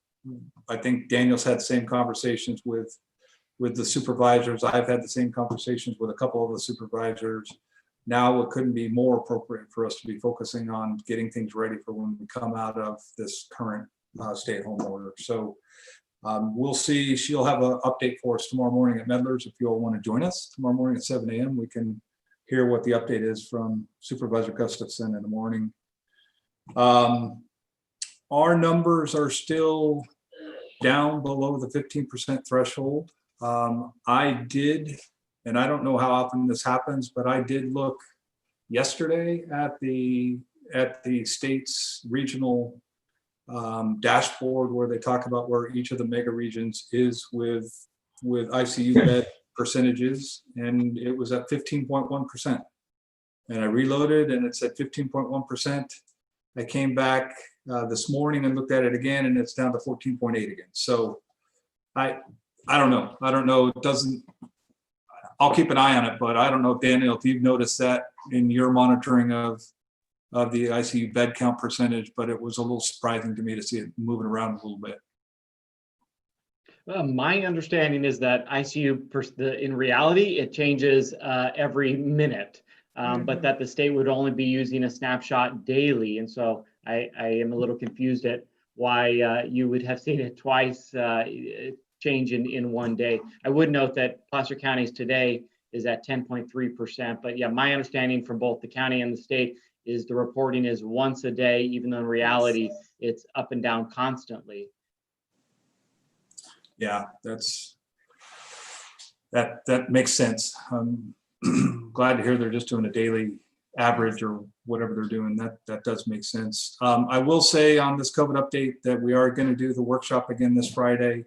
C: I think Daniel's had the same conversations with the supervisors. I've had the same conversations with a couple of the supervisors. Now it couldn't be more appropriate for us to be focusing on getting things ready for when we come out of this current stay-at-home order. So we'll see. She'll have an update for us tomorrow morning at Medlars. If you all want to join us tomorrow morning at 7 a.m., we can hear what the update is from Supervisor Gustafson in the morning. Our numbers are still down below the 15% threshold. I did, and I don't know how often this happens, but I did look yesterday at the state's regional dashboard where they talk about where each of the mega regions is with ICU bed percentages, and it was at 15.1%. And I reloaded and it said 15.1%. I came back this morning and looked at it again, and it's down to 14.8 again. So I don't know. I don't know. It doesn't. I'll keep an eye on it, but I don't know, Daniel, if you've noticed that in your monitoring of the ICU bed count percentage, but it was a little surprising to me to see it moving around a little bit.
F: My understanding is that in reality, it changes every minute, but that the state would only be using a snapshot daily. And so I am a little confused at why you would have seen it twice change in one day. I would note that Placer County's today is at 10.3%, but yeah, my understanding from both the county and the state is the reporting is once a day, even though in reality, it's up and down constantly.
C: Yeah, that makes sense. I'm glad to hear they're just doing a daily average or whatever they're doing. That does make sense. I will say on this COVID update that we are going to do the workshop again this Friday.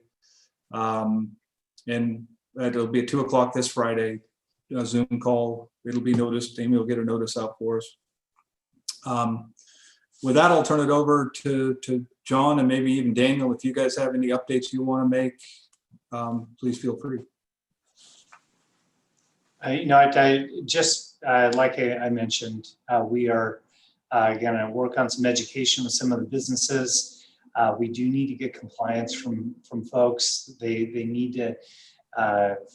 C: And it'll be at 2:00 this Friday, a Zoom call. It'll be noticed. Amy will get a notice out for us. With that, I'll turn it over to John and maybe even Daniel. If you guys have any updates you want to make, please feel free.
G: I just, like I mentioned, we are going to work on some education with some of the businesses. We do need to get compliance from folks. They need to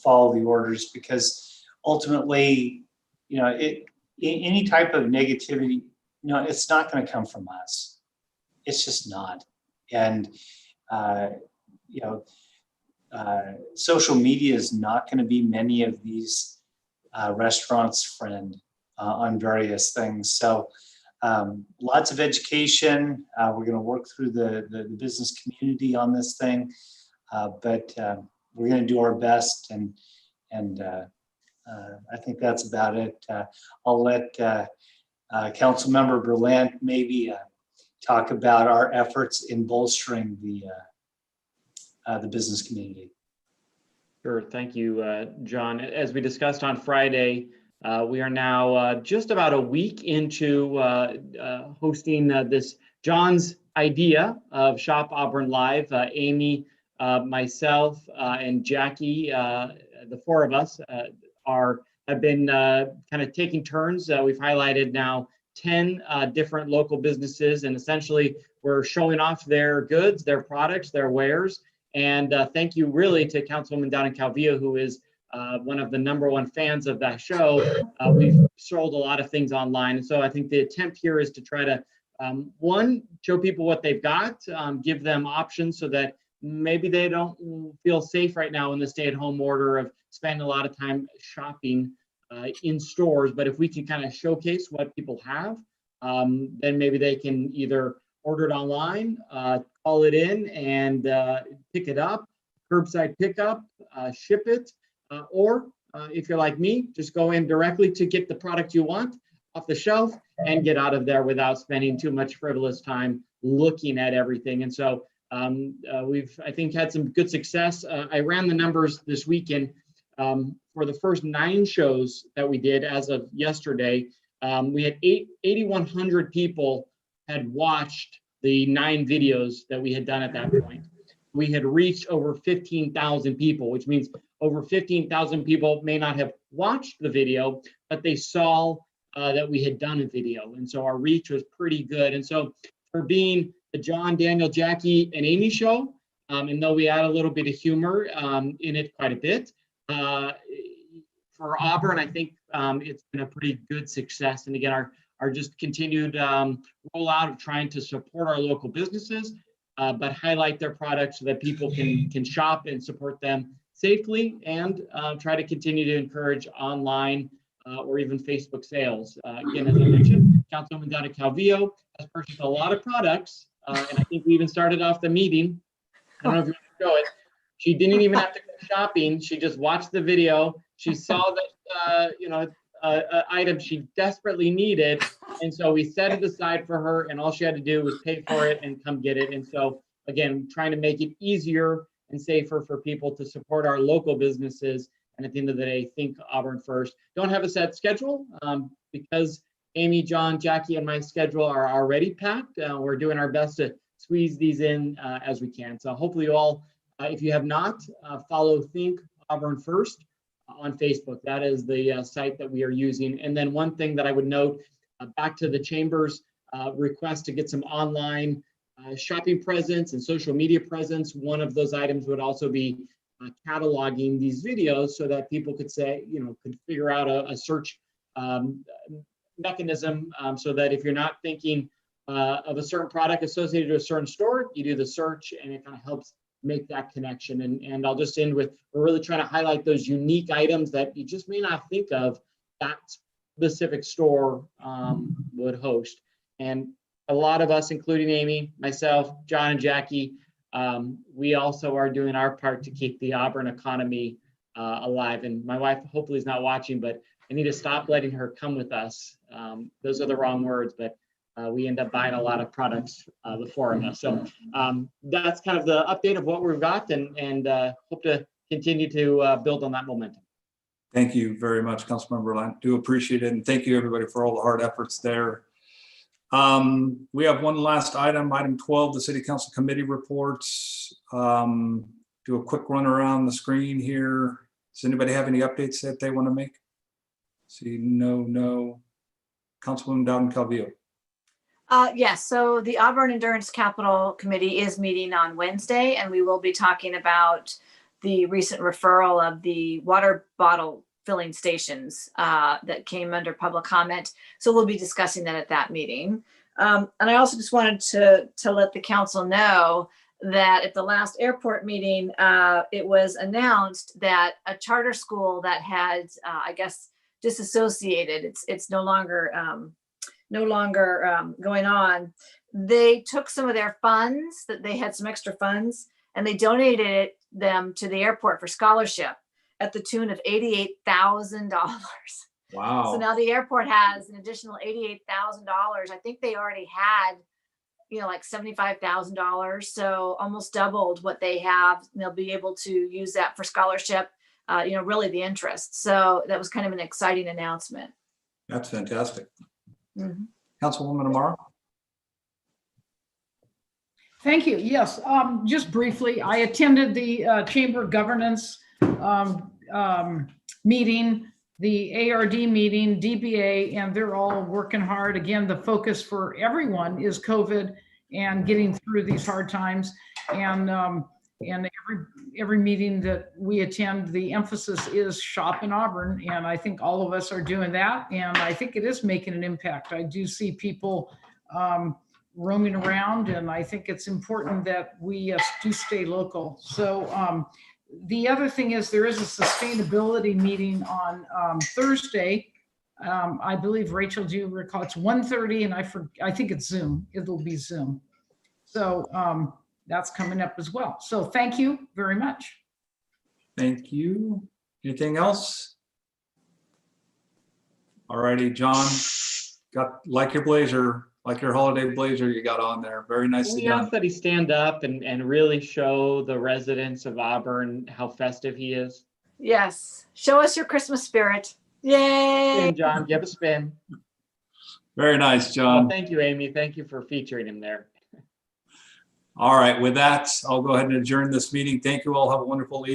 G: follow the orders, because ultimately, any type of negativity, it's not going to come from us. It's just not. And social media is not going to be many of these restaurants' friend on various things. So lots of education. We're going to work through the business community on this thing, but we're going to do our best, and I think that's about it. I'll let Councilmember Berlant maybe talk about our efforts in bolstering the business community.
F: Sure, thank you, John. As we discussed on Friday, we are now just about a week into hosting this John's idea of Shop Auburn Live. Amy, myself, and Jackie, the four of us have been kind of taking turns. We've highlighted now 10 different local businesses, and essentially we're showing off their goods, their products, their wares. And thank you really to Councilwoman down in Calvillo, who is one of the #1 fans of that show. We've sold a lot of things online. And so I think the attempt here is to try to, one, show people what they've got, give them options so that maybe they don't feel safe right now in the stay-at-home order of spending a lot of time shopping in stores. But if we can kind of showcase what people have, then maybe they can either order it online, call it in and pick it up, curbside pickup, ship it, or if you're like me, just go in directly to get the product you want off the shelf and get out of there without spending too much frivolous time looking at everything. And so we've, I think, had some good success. I ran the numbers this weekend. For the first 9 shows that we did as of yesterday, we had 8,100 people had watched the 9 videos that we had done at that point. We had reached over 15,000 people, which means over 15,000 people may not have watched the video, but they saw that we had done a video. And so our reach was pretty good. And so for being the John, Daniel, Jackie, and Amy show, and though we add a little bit of humor in it quite a bit, for Auburn, I think it's been a pretty good success. And again, our just continued rollout of trying to support our local businesses, but highlight their products so that people can shop and support them safely, and try to continue to encourage online or even Facebook sales. Again, as I mentioned, Councilwoman Donna Calvillo has purchased a lot of products, and I think we even started off the meeting. I don't know if you want to show it. She didn't even have to go shopping. She just watched the video. She saw that, item she desperately needed. And so we set it aside for her, and all she had to do was pay for it and come get it. And so, again, trying to make it easier and safer for people to support our local businesses. And at the end of the day, think Auburn first. Don't have a set schedule because Amy, John, Jackie, and my schedule are already packed. We're doing our best to squeeze these in as we can. So hopefully you all, if you have not, follow Think Auburn First on Facebook. That is the site that we are using. And then one thing that I would note, back to the chamber's request to get some online shopping presence and social media presence. One of those items would also be cataloging these videos so that people could say, could figure out a search mechanism so that if you're not thinking of a certain product associated to a certain store, you do the search and it kind of helps make that connection. And I'll just end with, we're really trying to highlight those unique items that you just may not think of that specific store would host. And a lot of us, including Amy, myself, John, and Jackie, we also are doing our part to keep the Auburn economy alive. And my wife hopefully is not watching, but I need to stop letting her come with us. Those are the wrong words, but we end up buying a lot of products, the four of us. So that's kind of the update of what we've got, and hope to continue to build on that momentum.
C: Thank you very much, Councilmember Line. Do appreciate it. And thank you everybody for all the hard efforts there. We have one last item, item 12, the City Council Committee reports. Do a quick run around the screen here. Does anybody have any updates that they want to make? See, no. Councilwoman Dowden Calvillo.
A: Yes, so the Auburn Endurance Capital Committee is meeting on Wednesday, and we will be talking about the recent referral of the water bottle filling stations that came under public comment. So we'll be discussing that at that meeting. And I also just wanted to let the council know that at the last airport meeting, it was announced that a charter school that had, I guess, disassociated, it's no longer going on. They took some of their funds, that they had some extra funds, and they donated them to the airport for scholarship at the tune of $88,000.
C: Wow.
A: So now the airport has an additional $88,000. I think they already had, like $75,000. So almost doubled what they have. And they'll be able to use that for scholarship, really the interest. So that was kind of an exciting announcement.
C: That's fantastic.
A: Mhm.
C: Councilwoman Amaro.
D: Thank you. Yes, just briefly, I attended the Chamber Governance meeting, the ARD meeting, DBA, and they're all working hard. Again, the focus for everyone is COVID and getting through these hard times. And every meeting that we attend, the emphasis is shop in Auburn. And I think all of us are doing that. And I think it is making an impact. I do see people roaming around, and I think it's important that we do stay local. So the other thing is there is a sustainability meeting on Thursday. I believe, Rachel, do you recall? It's 1:30, and I think it's Zoom. It'll be Zoom. So that's coming up as well. So thank you very much.
C: Thank you. Anything else? All righty, John, like your blazer, like your holiday blazer you got on there. Very nicely
F: We ask
C: done.
F: that he stand up and really show the residents of Auburn how festive he is.
A: Yes. Show us your Christmas spirit. Yay.
F: Spin, John, give a spin.
C: Very nice,
F: Well,
C: John.
F: thank you, Amy. Thank you for featuring him there.
C: All right, with that, I'll go ahead and adjourn this meeting. Thank you all. Have a wonderful evening.